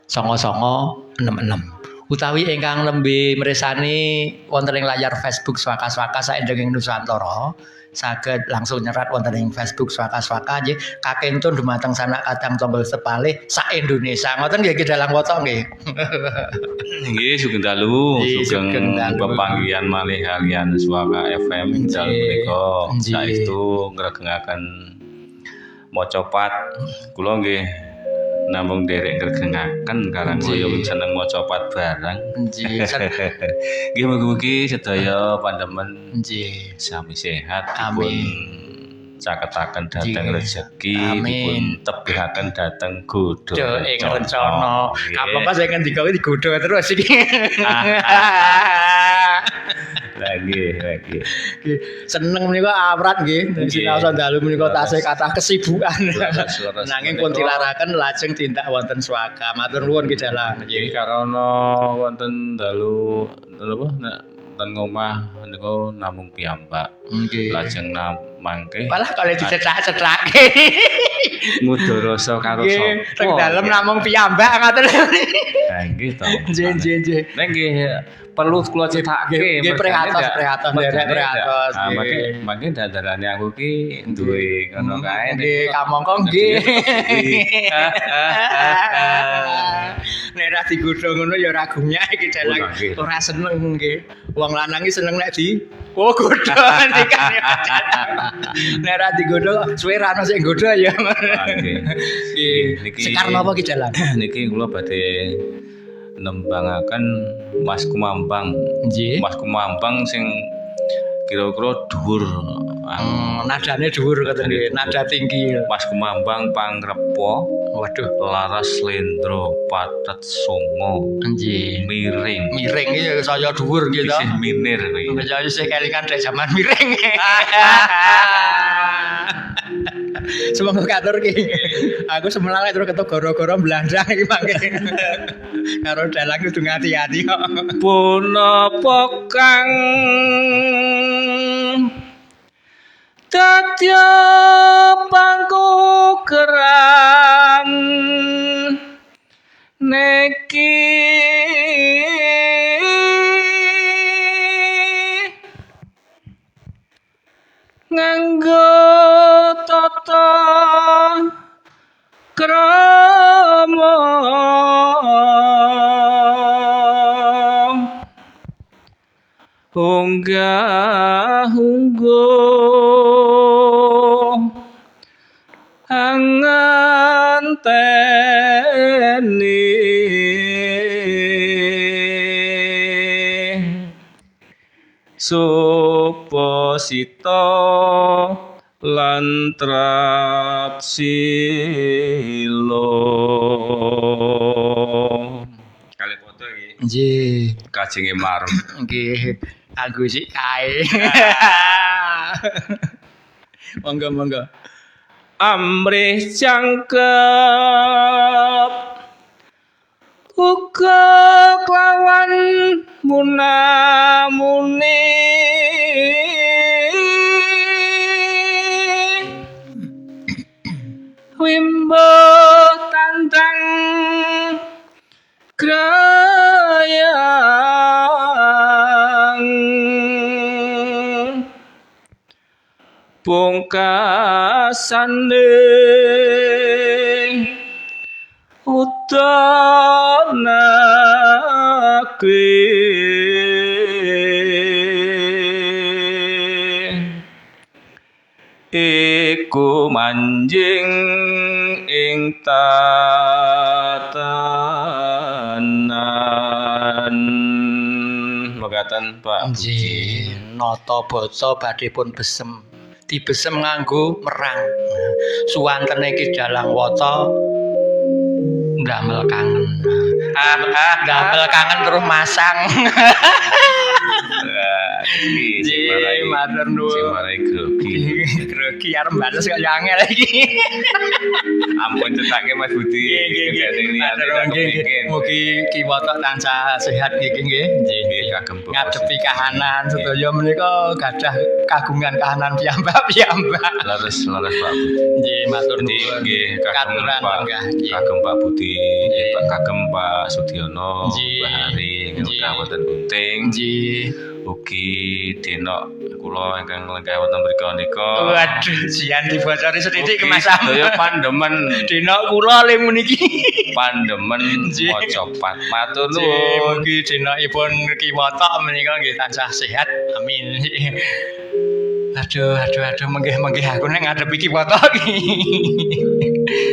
99 66 utawi ingkang nembe mirsani wonten ing layar Facebook Swaka-swaka saendhenging Nusantara saged langsung nyerat wonten ing Facebook Swaka-swaka nggih kakentun dumateng sanak kadang tombol sepalih sak Indonesia ngoten nggih dalang wotok nggih. Nggih sugeng dalu sugeng pepanggihan malih kalian Swaka FM dalem menika saestu ngregengaken macapat kula nggih namung derek ngregengaken karang kaya seneng macapat barang. Nggih. Nggih mugi-mugi sedaya pandemen nggih sami sehat dipun caketaken dhateng rezeki dipun tebihaken dhateng godho ing rencana. Kapapa sing ngendika iki digodho terus iki. Lagi. Seneng menika awrat nggih. Sinaosa dalu menika tasih kathah kesibukan. Nanging pun tilaraken lajeng tindak wonten Swaka. Matur nuwun Ki Dalang. Nggih karana wonten dalu napa nek ten ngomah niku namung piyambak. Nggih. Lajeng mangke. Malah kalau dicethak-cethake. ngudoroso karo Nggih, sapa? teng dalem namung piyambak ngaten. Nah, nggih to. Nggih. Nek nggih perlu kula critake. Nggih, prihatos, nderek prihatos. Mangke dadarane aku ki duwe ngono kae. Nggih, kamangka nggih. Nek ra digodhong ngono ya ora gumyak iki dalang. Ora seneng nggih. Wong lanang ki seneng nek di godhong dikane. Nek ra digodhong suwe ra ono sing godhong ya. Nggih. Sekar napa ki dalang? Niki kula badhe nembangaken Mas Kumambang. Nggih. Mas Kumambang sing kira-kira dhuwur. Nadane dhuwur ngoten nggih, nada tinggi. Mas Kumambang pangrepa, Waduh, laras slendra, pathet songo, nggih. miring. Miring iki saya dhuwur nggih to. Isih minir kuwi. Saya isih kelingan dari zaman miring. Semoga katur ki. Aku semelang terus ketok goro-goro blandang iki mangke. Karo dalang kudu ngati-ati kok. Punapa kang dadya pangkukeran niki nganggo tata krama unggah anganteni suposito lan trapsilo kali foto iki Nggih. kajenge marem Nggih. Aku sik kae. Monggo. amrih cangkep uga klawan munamuni wimbo tandang krayang pungkasane iku manjing ing tatanan megatan Pak Nggih, nata basa badhe pun besem. Dibesem nganggo merang. Suwantene iki dalang wata ndamel kangen. Ndamel kangen terus masang. Nggih, matur nuwun. sing marai grogi Grogi arep bales kok ya angel iki. ampun cetake Mas Budi Mugi kiwata tansah sehat iki nggih. Nggih. kagem Ngadepi kahanan sedaya menika gadah kagungan kahanan piyambak. leres Pak Budi. Nggih, matur Jadi nuwun. nggih kagem Katuran Pak lenggah. Nggih. kagem Pak Budi, kagem Pak Sudiono, Nggih. Mbak Hari, Nggih. ingkang wonten Gunting, Nggih. ugi denok kula ingkang lenggah wonten mriku nika. Waduh, jian dibocori sedidik Mas Sam. Saya pandemen Dina kula lemu niki. pandemen Nggih. mocopat. Matur Nggih, nuwun. mugi dinakipun kiwata menika nggih tansah sehat. Amin. Aduh, menggih aku nek ngadepi kiwata iki.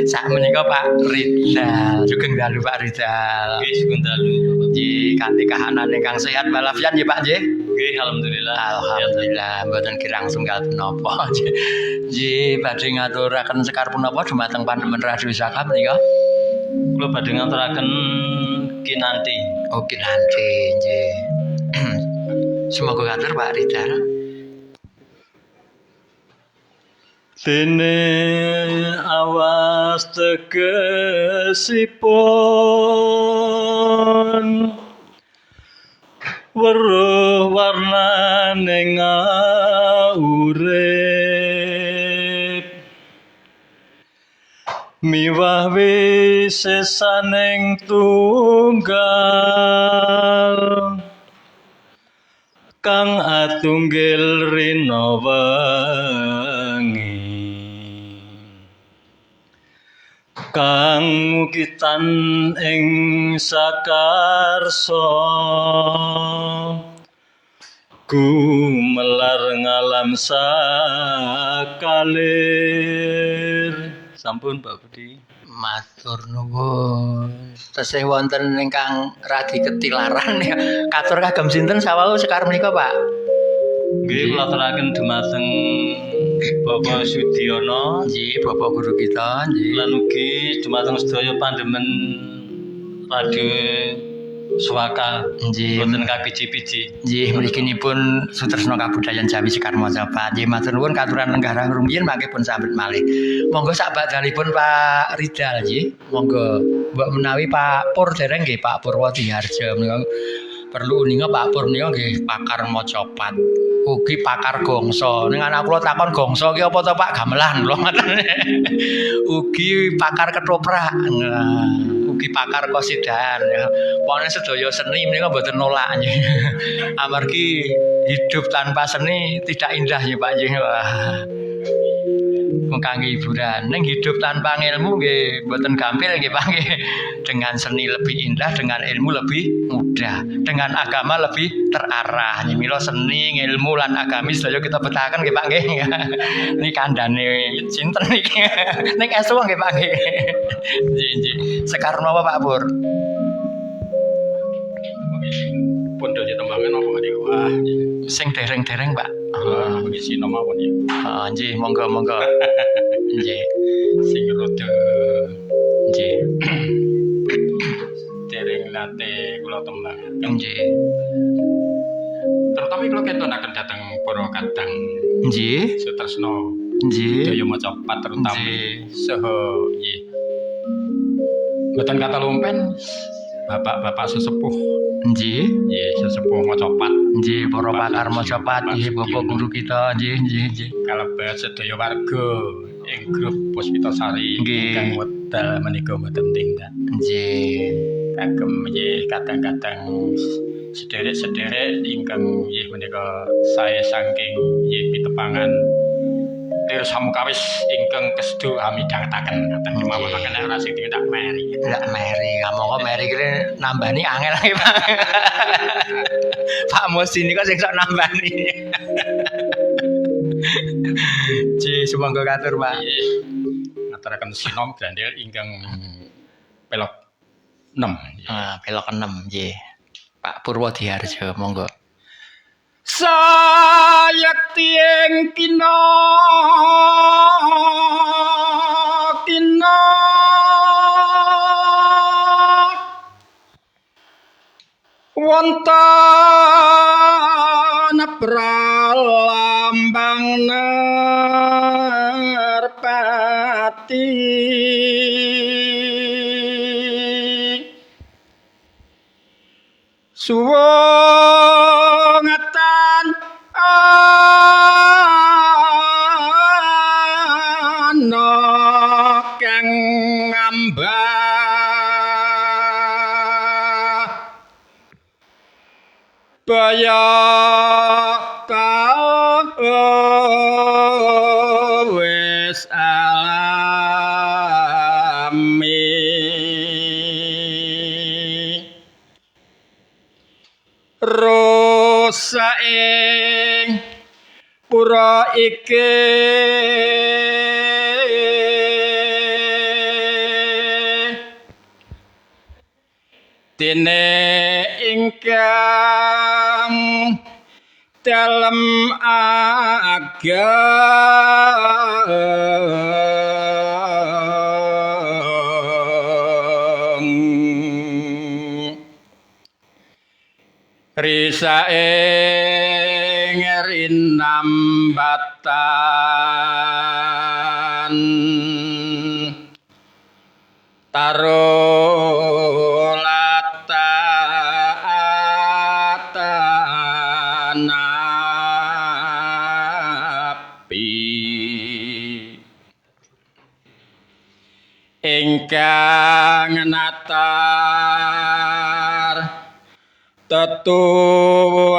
Sak menika Pak Ridal, sugeng dalu Pak Ridal. Nggih, sugeng dalu. Nggih, kanthi kahanan ingkang sehat walafiat nggih Pak nggih. Nggih, alhamdulillah. Alhamdulillah, mboten kirang sunggal punapa. Nggih, badhe ngaturaken sekar punapa dumateng pandemen Radio Saka menika. Kula badhe ngaturaken kinanti. Oh, kinanti nggih. Semoga katur Pak Ridal. Dene awas tegesipun weruh warnane urip miwah wisesaning tunggal kang atunggil rina wengi kang mukitan ing sakarsa gumelar ngalam sakalir. Sampun Pak Budi. Matur nuwun. Tesih wonten ingkang radi ketilaran ya. Katur kagem sinten sawau sekar menika, Pak? Nggih kula aturaken dumateng Bapak Sudiono, Nggih, Bapak guru kita, nggih. lan ugi dumateng sedaya pandemen radio Swaka. Nggih. Boten kabiji-biji. Nggih, mrikinipun Sutresna Kabudayan Jawi Sekar Mojopat. Nggih, matur nuwun katuran lenggah rumiyin mangke pun sambet malih. Monggo sak badalipun Pak Ridal nggih. Monggo mbok menawi Pak Pur dereng nggih Pak Purwodiharjo menika perlu uninga Pak Pur menika nggih pakar mojopat. Ugi pakar gongso. Ning anak kula takon gongso ki apa to Pak gamelan kula ngoten. Ugi pakar ketoprak. Nah, ugi pakar kosidan ya. Pokoknya sedaya seni menika mboten nolak nggih. Amargi hidup tanpa seni tidak indah ya Pak nggih. Wah. Kangge hiburan. Ning hidup tanpa ilmu nggih mboten gampil nggih Pak nggih. Dengan seni lebih indah, dengan ilmu lebih mudah, dengan agama lebih terarah. Mila seni, ilmu lan agamis sedaya kita betahaken nggih Pak nggih. Niki kandhane sinten niki? Ning esu nggih Pak nggih. Nggih nggih. Sekar napa Pak Pur? Pondok tembangan apa niku? Wah, Sing dereng-dereng Pak. nggih sino mawon ya. Heeh, nggih, monggo-monggo. Nggih. Sing rada Nggih. dereng nate kula tembang. Nggih. Terutama kula kentunaken dhateng para kadang Nggih. Sutresna Nggih. Daya Mojopat terutama Nggih. saha nggih. Mboten kata lumpen bapak-bapak sesepuh Nggih. nggih sesepuh Mojopat Nggih, para pakar Mojopat, nggih Bapak guru kita, nggih, nggih, nggih. kalebet sedaya warga ing grup Puspitasari Nggih. ingkang wedal menika mboten tinggal. Nggih. Kagem nggih kadang-kadang sederek-sederek ingkang nggih menika sae saking nggih pitepangan Lir Samukawis ingkang kestu amidhangetaken ngaten kemawon nek ora sing tindak meri. Ndak meri, kamangka meri kene nambani angel nggih, Pak. Pak Musi niku sing sok nambani. Ji, sumangga katur, Pak. Nggih. Ngaturaken sinom grandel ingkang pelok 6. Ah, belok 6, nggih. Pak Purwodiharjo, monggo. Sayekti ing kina wonten pralambang nerpati suwungatan ana kang ngambah baya wis alami rosa ing pura iki dene ingkang dalem ageng risa ing rinambatan tarolata api ingkang natar tetuan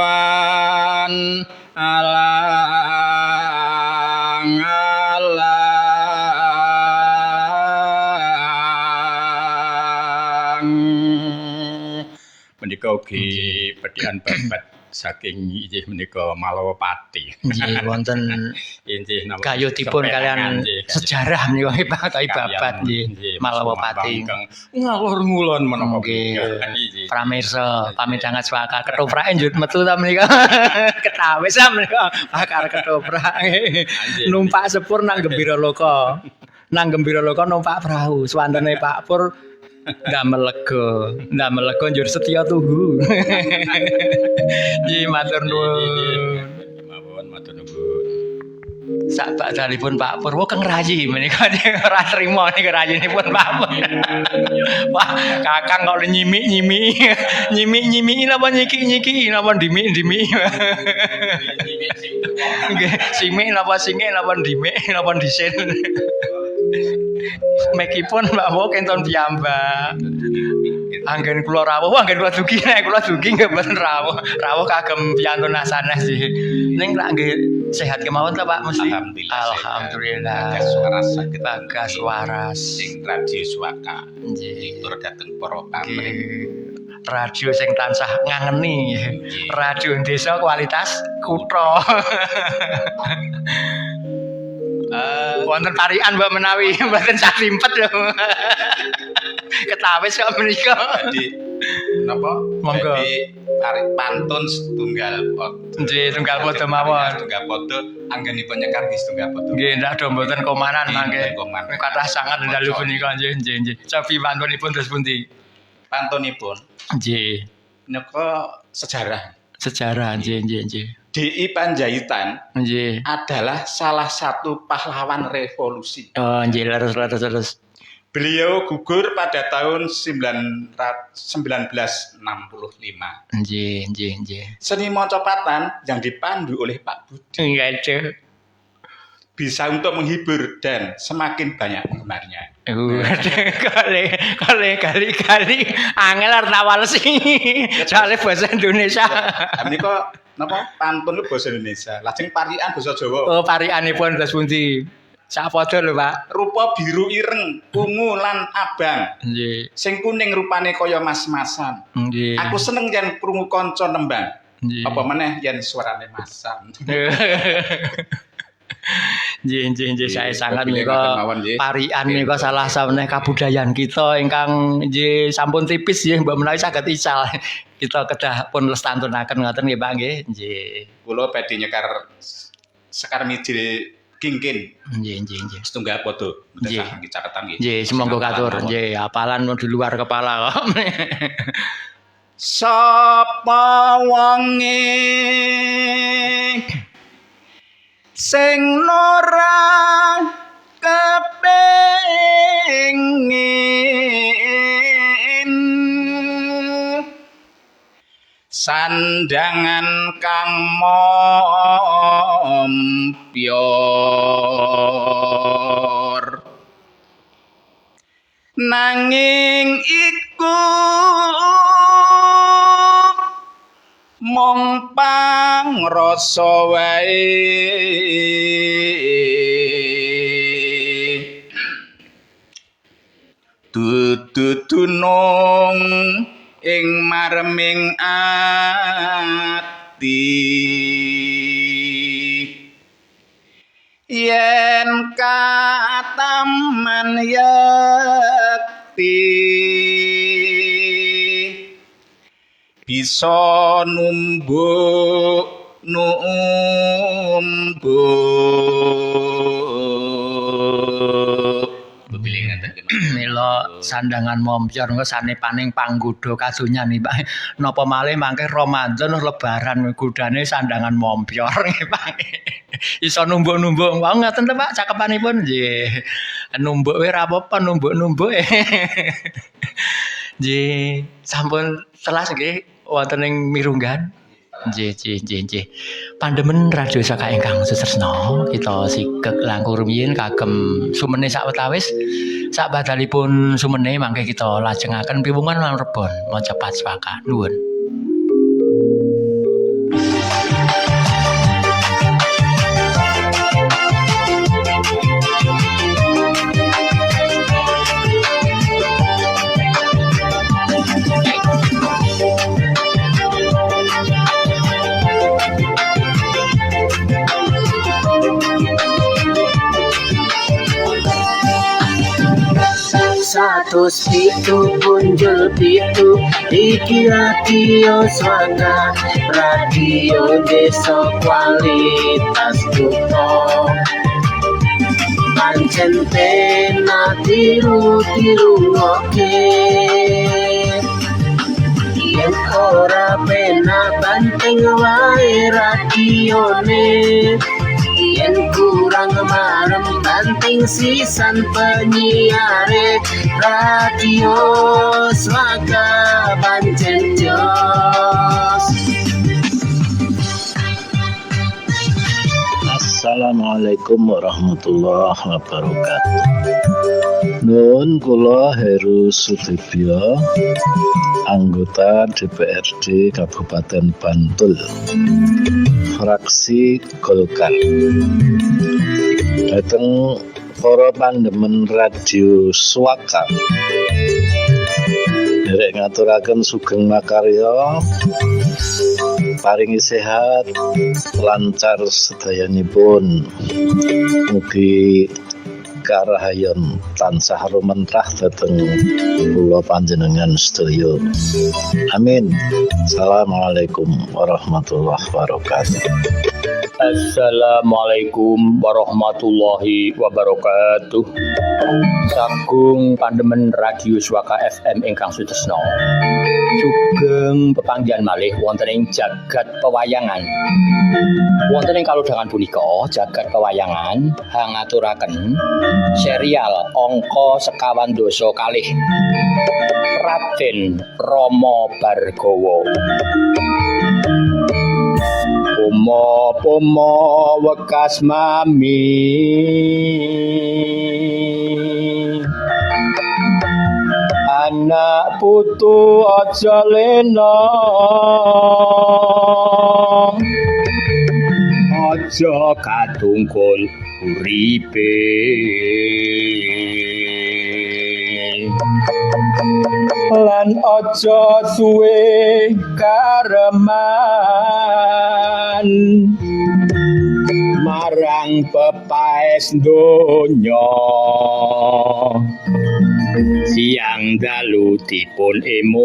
alang-alang menika ugi pedihan babat saking inggih menika Malawapati. Nggih wonten Inggih napa gayutipun kalian sejarah menika Pak babat nggih Malawapati. Ngalor ngulon menapa Nggih. Pramirsa pamidangan swaka ketoprake njut metu ta menika. Ketawis ta menika bakar ketoprak. Numpak sepur nang Gembira Loka. Nang Gembira Loka numpak perahu. Swantene Pak Pur ndamel lega njur setya tuhu. Nggih matur nuwun. Mawon matur nuwun. Sak bakdalipun Pak Purwo keng rayi menika ora trima nika rayinipun Pak Pur. Wah, Kakang kok nyimik napa nyiki napa ndimik. Nggih, simik napa singik napa ndimik napa dhisin. Mekipun Mbak Wo kenton piyambak. Anggen kula rawuh, anggen kula dugi nek kula dugi nggih mboten rawuh. Rawuh kagem piyantun sanes sih. Ning lak nggih sehat kemawon ta Pak mesti. Alhamdulillah. Bagas waras Sing radio Swaka. nggih. Tur dhateng para pamrih. Radio sing tansah ngangeni. Radio desa kualitas kutha. Wonten parikan Mbak menawi mboten sak limpet lho. Ketawis kok menika. Jadi napa? Monggo. Jadi tarik pantun setunggal pada. Nggih, tunggal padha mawon. Setunggal pada anggenipun nyekar nggih setunggal pada. Nggih, ndak do mboten komanan mangke. Komanan. Kathah sangat dalu punika nggih. Cobi pantunipun terus pundi? Pantunipun Nggih. menika sejarah. Sejarah nggih. DI Panjaitan Nggih. adalah salah satu pahlawan revolusi. Oh, nggih leres. Beliau gugur pada tahun 1965. Nggih. Seni Mocopatan yang dipandu oleh Pak Budi Nggih. bisa untuk menghibur dan semakin banyak penggemarnya. Kali angel arep tawalesi. Soale basa Indonesia. Menika napa pantun basa Indonesia, lajeng parikan basa Jawa. Oh, parikanipun terus pundi? Sak padha lho, Pak. Rupa biru ireng, ungu lan abang. Nggih. Sing kuning rupane kaya mas-masan. Nggih. Aku seneng yen krungu kanca nembang. Nggih. Apa meneh yen suarane masam. Nggih, saya sangat Pilih menika ngoten mawon, nggih. parikan menika salah saweneh kabudayaan kita ingkang nggih sampun tipis nggih mbok menawi saged ical. Kita kedah pun lestantunaken ngoten nggih Pak nggih. Nggih. Kula badhe nyekar sekar mijil kingkin Nggih. setunggal pada. Nggih. Nggih caketan nggih. Nggih, semoga katur. Nggih, apalan di luar kepala kok. Sapa wonge sing ora kepengin sandangan kang mompyor nanging iku mong pangrasa wae dudu dunung ing mareming ati yen kataman yakti bisa numbuk Mila sandangan mompyor engko sane paning panggoda kadonya nih Pak. Napa malih mangke Ramadan lebaran godane sandangan mompyor nggih Pak. Iso numbuk-numbuk wae ngoten to Pak cakepanipun nggih. Numbuk wae ora apa-apa numbuk-numbuk. Nggih, sampun telas nggih wonten ing mirunggan. Nggih. Pandemen radio saka ingkang sutresna, kita sikek langkung rumiyin kagem sumene sawetawis sak badalipun sumene mangke kita lajengaken piwungan lan rebon maca Patswaka. Nuwun. Satus pitu punjul pitu iki radio Swaka, radio desa kualitas kutha. Pancen penak tiru-tiruke, yen ora penak banteng wae radione. Yen kurang marem banting sisan penyiare, radio Swaka pancen jos. Assalamualaikum warahmatullahi wabarakatuh. Nun kula Heru Sudibyo, anggota DPRD Kabupaten Bantul, fraksi Golkar. Dateng para pandemen radio Swaka, derek ngaturaken sugeng makarya, paringi sehat, lancar sedayanipun. Mugi karahayon tansah rumentrah dhateng kula panjenengan sedaya. Amin. Assalamualaikum warahmatullahi wabarakatuh. Assalamualaikum warahmatullahi wabarakatuh. Sagung pandemen radio Swaka FM ingkang sutresna. Sugeng pepanggihan malih wonten ing jagat pewayangan. Wonten ing kalodhangan punika jagat pewayangan hangaturaken serial angka sekawan dasa kalih Raden Rama Bargawa. Pomo wekas mami anak putu aja lena aja katungkul uripe lan aja suwe kareman marang pepaes donya siang dalu dipun emut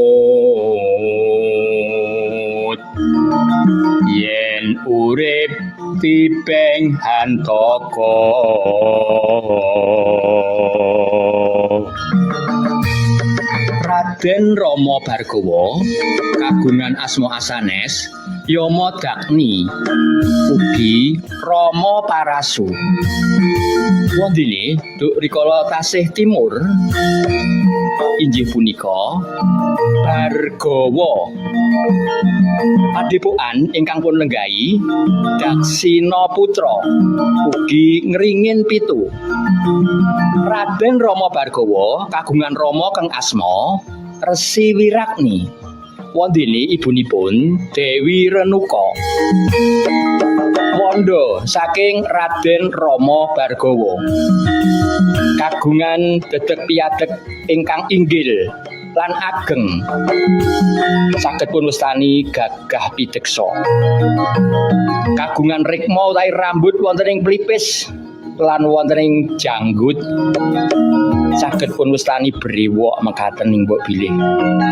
yen urip tipeng hantaka Raden Rama Bargawa kagungan asma asanes Yama Dagni ugi Rama Parasu. Wondene duk rikala tasih timur inggih punika Bargawa. Padepokan ingkang pun lenggahi Daksina Putra ugi ngringin pitu. Raden Rama Bargawa kagungan rama kang asma Resi Wirakni. Wondene ibunipun Dewi Renuka. Wanda saking Raden Rama Bargawa. Kagungan dedeg piadeg ingkang inggil lan ageng. Saged pun wastani gagah pideksa. Kagungan rikma utawi rambut wonten ing pelipis lan wonten ing janggut. Saged pun wastani brewok mekaten ing mbok bilih.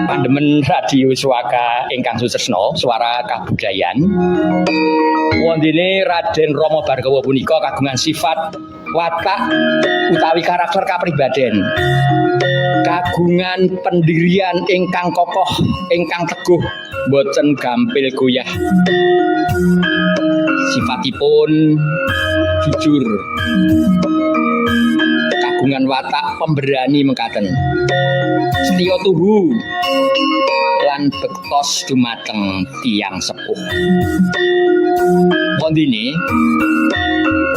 Pandemen radio Swaka ingkang sutresna swara kabudayan. Wondene Raden Rama Bargawa punika kagungan sifat watak utawi karakter kapribaden. Kagungan pendirian ingkang kokoh, ingkang teguh, boten gampil goyah. Sifatipun jujur. Kagungan watak pemberani mekaten. Setya tuhu lan bektos dumateng tiyang sepuh. Wondene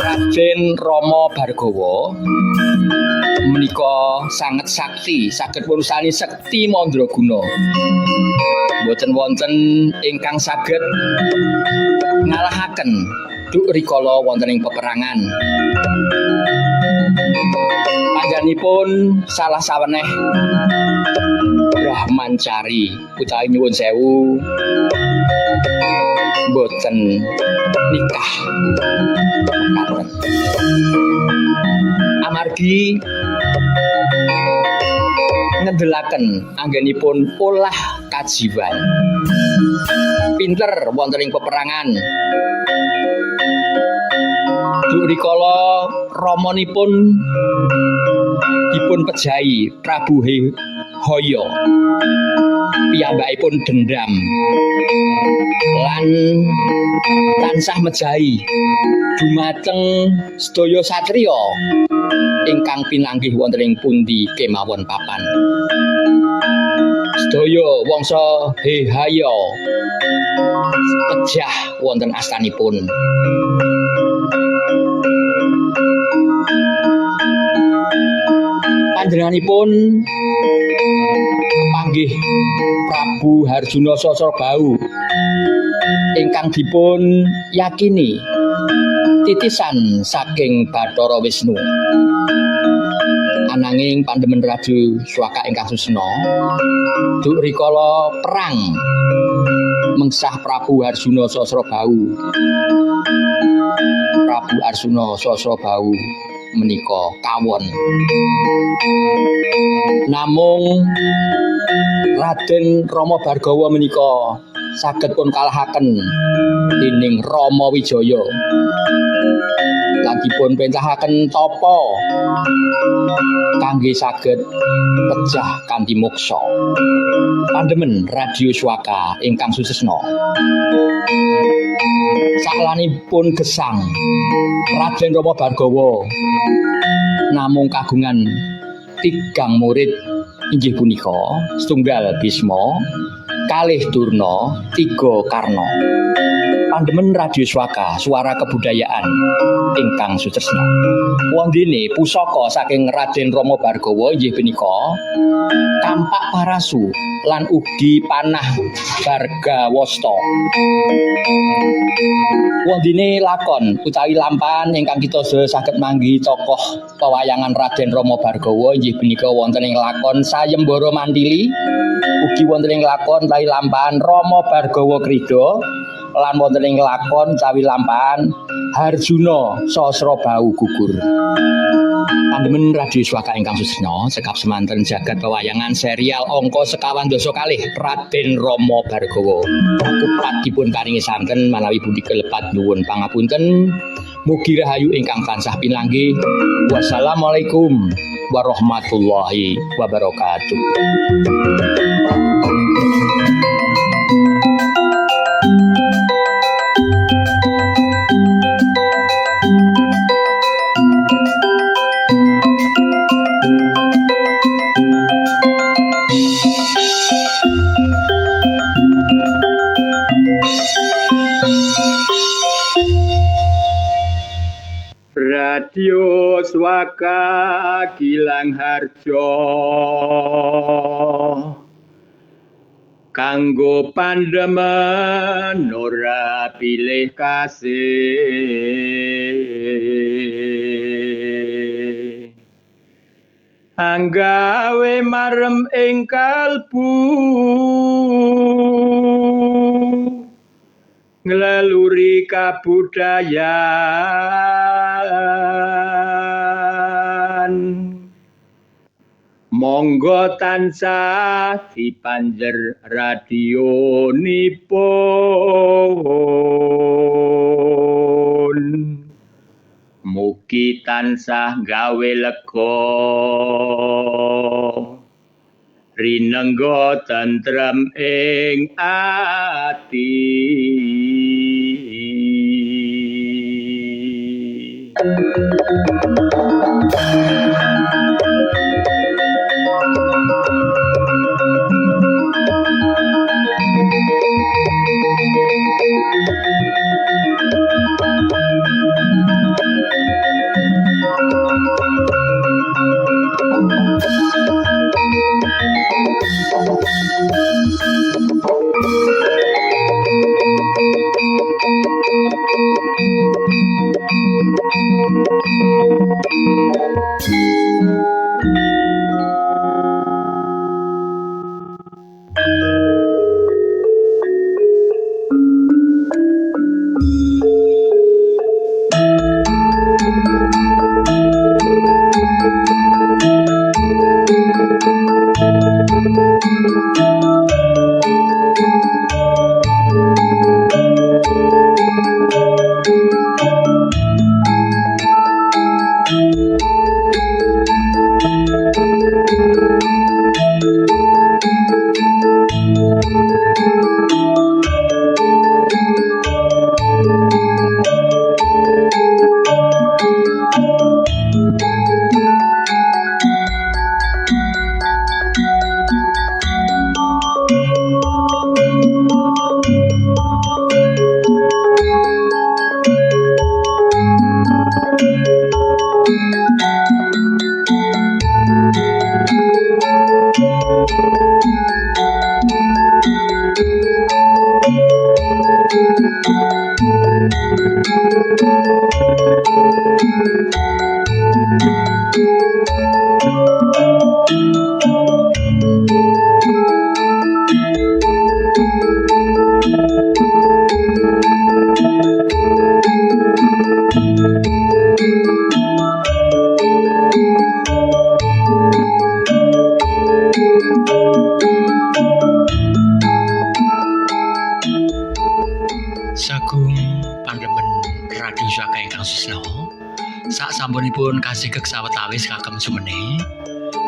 Raden Raden Rama Bhargawa menika sanget sakti, saged pursani sekti mandraguna. Boten wonten ingkang saged ngalahaken duk rikala wonten ing peperangan. Panjenenganipun salah saweneh Brahmancari utawi nyuwun sewu boten nikah mekaten. Amargi ngedelaken anggenipun olah kajiwan pinter wonten ing peperangan. Duk rikala ramanipun dipun pejahi Prabu Haya, piyambakipun dendam lan tansah mejahi dumateng sedaya satriya ingkang pinanggih wonten ing pundi kemawon papan. Sedaya wangsa Haya pejah wonten astanipun. Panjenenganipun kepanggih Prabu Harjuna Sasrabau ingkang dipun yakini titisan saking Bathara Wisnu. Ananging Pandemen Raju Swaka ingkang susna duk rikala perang mengsah Prabu Harjuna Sasrabau. Prabu Arjuna Sasrabau menika kawon. Namung Raden Rama Bhargawa menika saged pun kalahaken dening Rama Wijaya. Lan dipun pentahaken tapa kangge saged pejah kanthi moksa. Pandemen Radio Swaka ingkang susesna. Saklanipun gesang Raden Rama Bhargawa namung kagungan 3 murid inggih punika setunggal Bisma, kalih Durna, 3 Karna. Pandemen Radio Swaka, suara kebudayaan ingkang sutresna. Wondene pusaka saking Raden Rama Bhargawa inggih punika kampak parasu lan ugi panah Bargawasta. Wondene lakon utawi lampan ingkang kita saged manggihi tokoh pewayangan Raden Rama Bhargawa inggih punika wonten ing lakon Sayembara Mantili, ugi wonten ing lakon utawi lampan Rama Bhargawa Krida, lan wonten ing lakon cawi lampahan Harjuna Sasrabau gugur. Pandemen Radio Swaka ingkang susna sekap semanten jagat pewayangan serial angka 12 kalih Raden Rama Bhargawa. Kupat dipun paringi santen manawi budi kelepat nuwun pangapunten. Mugi rahayu ingkang tansah pinanggih. Wassalamualaikum warahmatullahi wabarakatuh. Radio Swaka Gilang Harjo kanggo pandemen ora pilih kasih anggawe marem ing kalbu nglaluri kabudayan monggo tansah dipanjer radionipun mugi tansah gawe lega rinengga tentrem ing ati. pandemen Radio Swaka ingkang susna. Sak sampunipun kasih keksawetawis kagem sumene.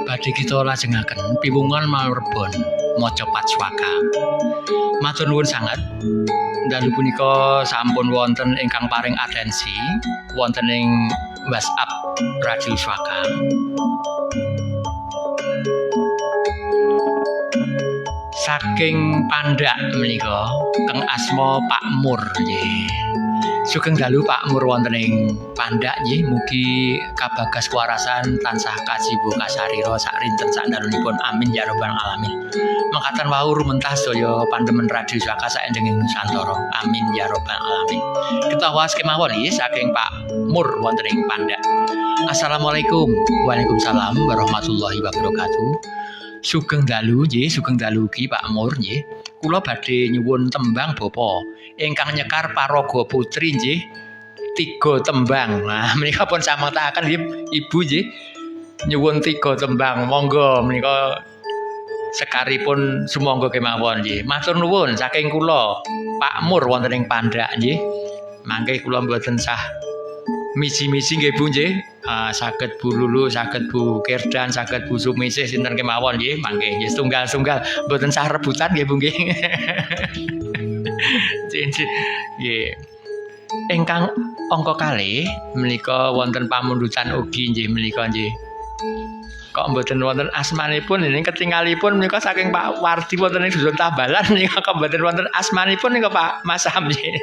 Badhe kita lajengaken piwungan malurbon maca Patswaka. Matur nuwun sanget. Dalu punika sampun wonten ingkang paring atensi wonten ing WhatsApp Radio Swaka. Saking Pandak menika kang asma Pak Mur nggih. Sugeng dalu Pak Mur wonten ing Pandak nggih, mugi kabagas kewarasan tansah kajibo kasarira sak rinten sak dalunipun. Amin ya rabbal alamin. Mangkatan wau rumentah sedaya pandemen Radio Swaka saendenging Nusantara. Amin ya rabbal alamin. Kita waos kemawon nggih saking Pak Mur wonten ing Pandak. Assalamualaikum. Waalaikumsalam warahmatullahi wabarakatuh. Sugeng dalu nggih, sugeng dalu ki Pak Mur nggih. Kula badhe nyuwun tembang bapa ingkang nyekar paraga putri nggih. 3 tembang. Nah, menika pun samangtaken Ibu nggih. Nyuwun 3 tembang. Monggo menika sekaripun sumangga kemawon nggih. Matur nuwun saking kula Pak Mur wonten ing Pandak nggih. Mangke kula mboten sah misi-misi nggih Bu nggih. Saged Bu Lulu, saged Bu Kirdan, saged Bu Sumisih sinten kemawon nggih. Mangke nggih tunggal-tunggal mboten sah rebutan nggih Bu nggih. Nggih. Ingkang angka kalih menika wonten pamundutan ugi nggih menika nggih. Kok mboten wonten asmanipun ini ketingalipun menika saking Pak Wardi wonten ing Dusun Tambalan menika kok mboten wonten asmanipun menika Pak Mas Ham nggih.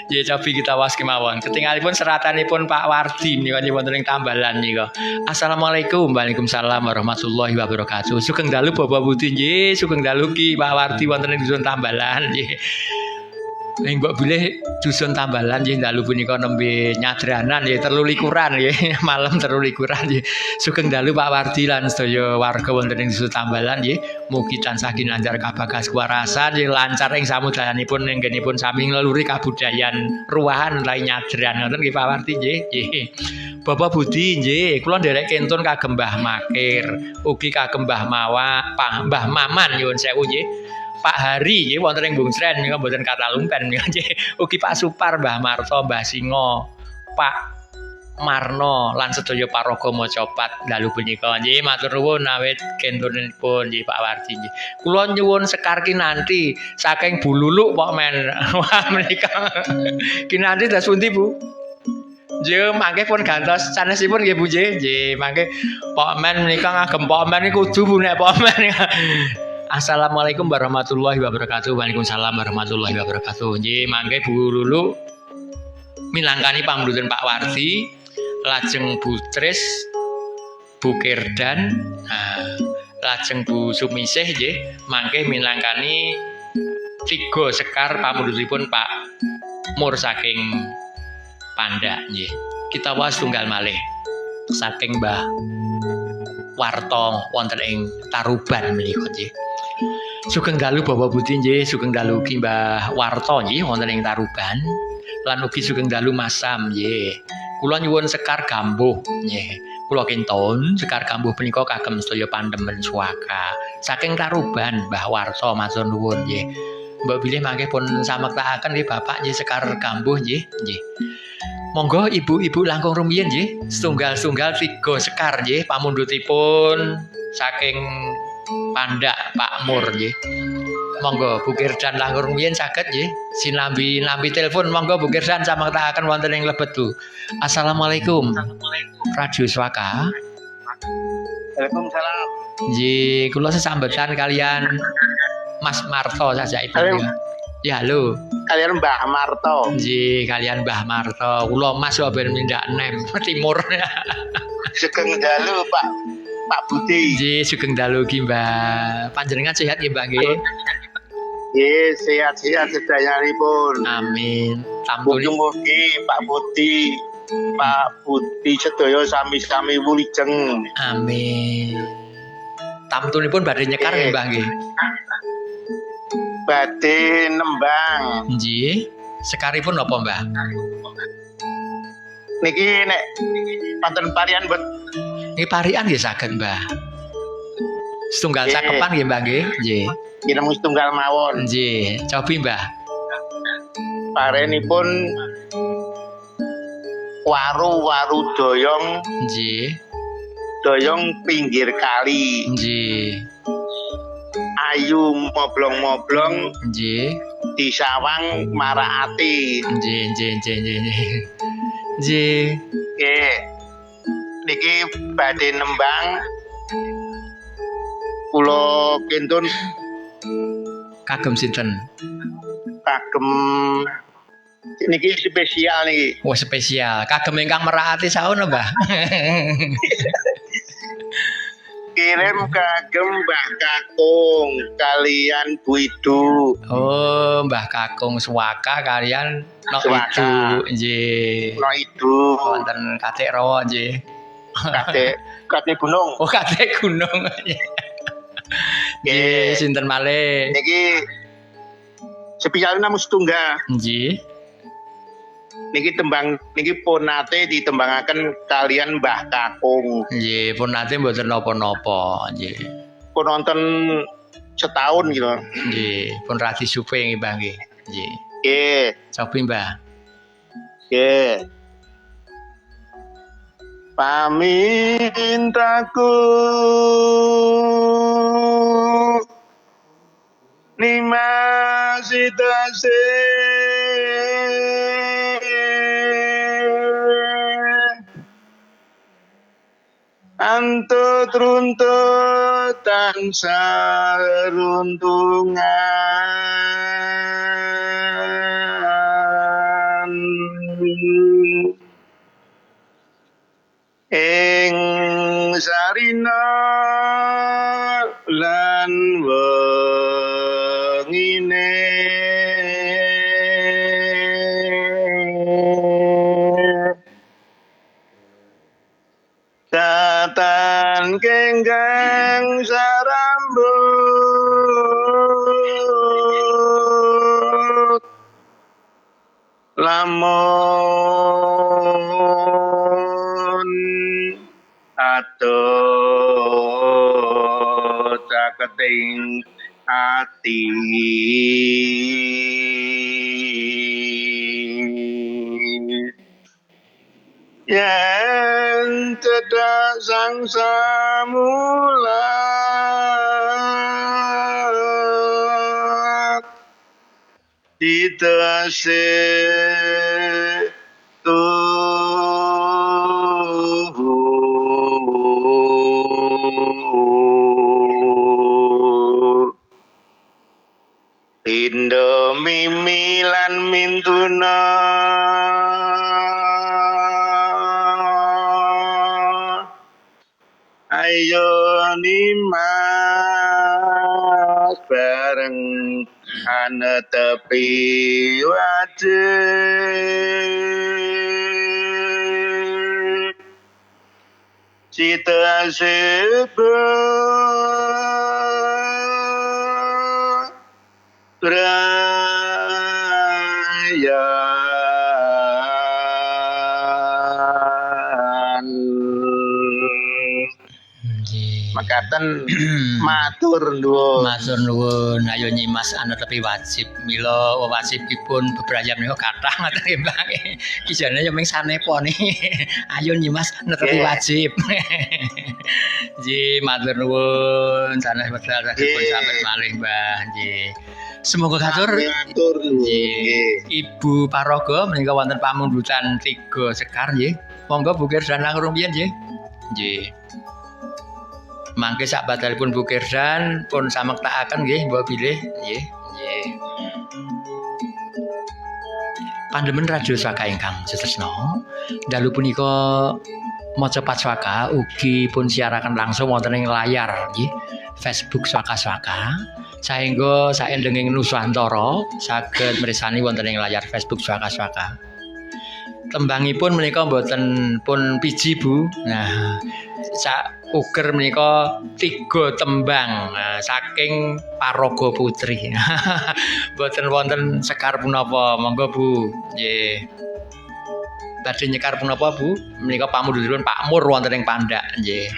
Nggih cobi kita waos kemawon. Ketingalipun seratanipun Pak Wardi menika wonten ing Tambalan menika. Assalamualaikum. Waalaikumsalam warahmatullahi wabarakatuh. Sugeng dalu Bapak Budi nggih, sugeng dalu ki Pak Wardi wonten ing Dusun Tambalan nggih. Ing mbok bilih Dusun Tambalan nggih dalu punika nembe nyadranan nggih 23 nggih malam 23 nggih. Sugeng dalu Pak Wardi lan sedaya warga wonten ing Dusun Tambalan nggih. Mugi tansah kinanjar kabagas kewarasan nggih lancar ing samudayanipun nenggenipun sami ngleluri kabudayan ruwahan lai nyadran ngoten nggih Pak Wardi nggih. Nggih. Bapak Budi nggih, kula nderek kentun kagem Mbah Makir, ugi kagem Mbah Mawa, Mbah Maman nyuwun sewu nggih. Pak Hari nggih wonten ing Bungsren menika mboten kata lumpen nggih. Ugi Pak Supar, Mbah Marto, Mbah Singo, Pak Marno lan sedaya paraga Macapat dalu punika nggih matur nuwun awit kentunipun nggih Pak Wardi nggih. Kula nyuwun sekar kinanti saking Bu Lulu Pak Men. Wah menika kinanti dah pundi Bu? Nggih mangke pun gantos sanesipun nggih Bu nggih. Nggih mangke Pak Men menika ngagem Pak Men niku kudu Bu nek Pak Men. Assalamualaikum warahmatullahi wabarakatuh. Waalaikumsalam warahmatullahi wabarakatuh. Nggih, mangke Bu Lulu minangkani pamundhuten Pak Wardi, lajeng Bu Tris, Bu Kirdan, lajeng Bu Sumisih nggih, mangke minangkani 3 sekar pamundhutenipun Pak Mur saking Pandak nggih. Kita waos tunggal malih saking Mbah Warto wonten ing Taruban menika nggih. Sugeng dalu Bapak Budi nggih, sugeng dalu ki Mbah Warto nggih wonten ing Taruban. Lan ugi sugeng dalu Mas Sam nggih. Kula nyuwun sekar gambuh nggih. Kula kentun sekar gambuh punika kagem sedaya pandemen Swaka. Saking Taruban Mbah Warto matur nuwun nggih. Mbok bilih mangke pun samektakaken nggih Bapak nggih sekar gambuh nggih. Nggih. Monggo ibu-ibu langkung rumiyin nggih, setunggal-setunggal 3 sekar nggih pamundhutipun saking Pandak Pak Mur nggih. Monggo Bu Kirdan langkung rumiyin saged nggih sinambi telepon monggo Bu Kirdan samektakaken wonten ing lebet Bu. Assalamualaikum. Radio Swaka. Waalaikumsalam. Nggih, kula sesambetan kalian Mas Marto saja itu. Ya halo. Kalian Mbah Marto. Nggih, kalian Mbah Marto. Kula Mas kok ben mindak nem timur. Sugeng dalu Pak Budi. Nggih, sugeng dalu ki Mbah. Panjenengan sehat nggih Mbah nggih? Nggih, sehat-sehat sedayanipun. Amin. Tampun Mugi-mugi Pak Budi sedaya sami-sami wulijeng. amin. Tamtunipun badhe nyekar nggih Mbah nggih? Badhe nembang. Nggih. Sekaripun napa Mbah? Niki nek wonten parian Nggih parian nggih saged Mbah. Setunggal cakepan nggih Mbah nggih? Nggih. kiremu setunggal mawon. Nggih, cobi Mbah. Parenipun waru doyong Nggih. pinggir kali. Nggih. Ayu moblong-moblong Nggih. disawang marakati. Nggih. Nggih. Nggih. Niki badhe nembang kula kintun Kagem sinten? kagem niki spesial niki. Wah spesial. Kagem ingkang merahati sauna, Mbah. Kirim kagem Mbah Kakung kalian Bu Idu. Oh, Mbah Kakung Swaka kalian Nok Swaka. Idu. Nggih. No Idu Wonten Katik Rawa nggih. kate gunung. Oh, Katik Gunung. Nggih, sinten malih? Niki spesial namung setunggal. Nggih. Niki tembang niki pun nate ditembangaken kalian Mbah Kakung. Nggih, pun nate mboten napa-napa, nggih. Pun nonton setahun gitu. Nggih, pun radi supe nggih, Mbah nggih. Nggih. Nggih, Sopi, Mbah? nggih. Pamintaku nimasitase antut runtut tansah runtungan ing sarina lan wengine tatan kenggang sarambut lamun atut caketing ati yen cedak sang samulat ditase Indo mimilan mintuna ayo nimas bareng ana tepi wajib cita sebut perayaan makaten matur nuwun. Matur nuwun, ayo nyimas ana tepi wajib. Mila wajibipun bebrayam niku kathah ngoten nggih, Mbah. Kijane yo ming sanepa niki. Ayo nyimas ana tepi wajib. Nggih, matur nuwun. Sanes wedal saged sampeyan malih, Mbah. Nggih. Semoga katur. Matur nuwun. Nggih. Ibu Paraga menika wonten pamundutan 3 Sekar nggih. Monggo Bu Kirdan langkung rumiyin nggih. Nggih. Mangke sak badalipun Bu Kirdan pun samektakaken nggih mbok bilih nggih. Nggih. Pandemen Radio Swaka ingkang setresna, dalu punika maca Patswaka ugi pun siaraken langsung wonten ing layar nggih Facebook Swaka-Swaka. Saengga saendenging Nusantara saged mirsani wonten ing layar Facebook Swaka-Swaka. Tembangipun menika mboten pun piji Bu. Nah, sak uger menika 3 tembang saking Paraga Putri. Mboten wonten sekar punapa. Monggo Bu. Nggih. Badhe nyekar punapa Bu? Menika pamundhutipun Pak Mur wonten ing Pandak nggih.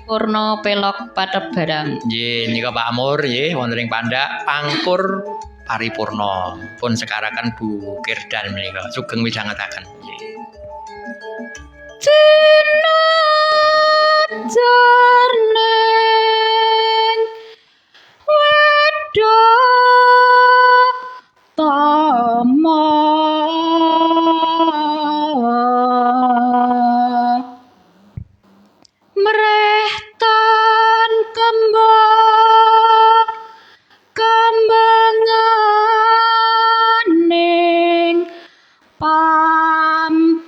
Purna Pelok Patebarang. Nggih, nika Pak Mur nggih wonten ing Pandak Pangkur Paripurna. Pun sekaraken Bu Kirdan menika sugeng midhangetaken nggih. Tinajarning wedok tama mrehtan kambanganing pambuti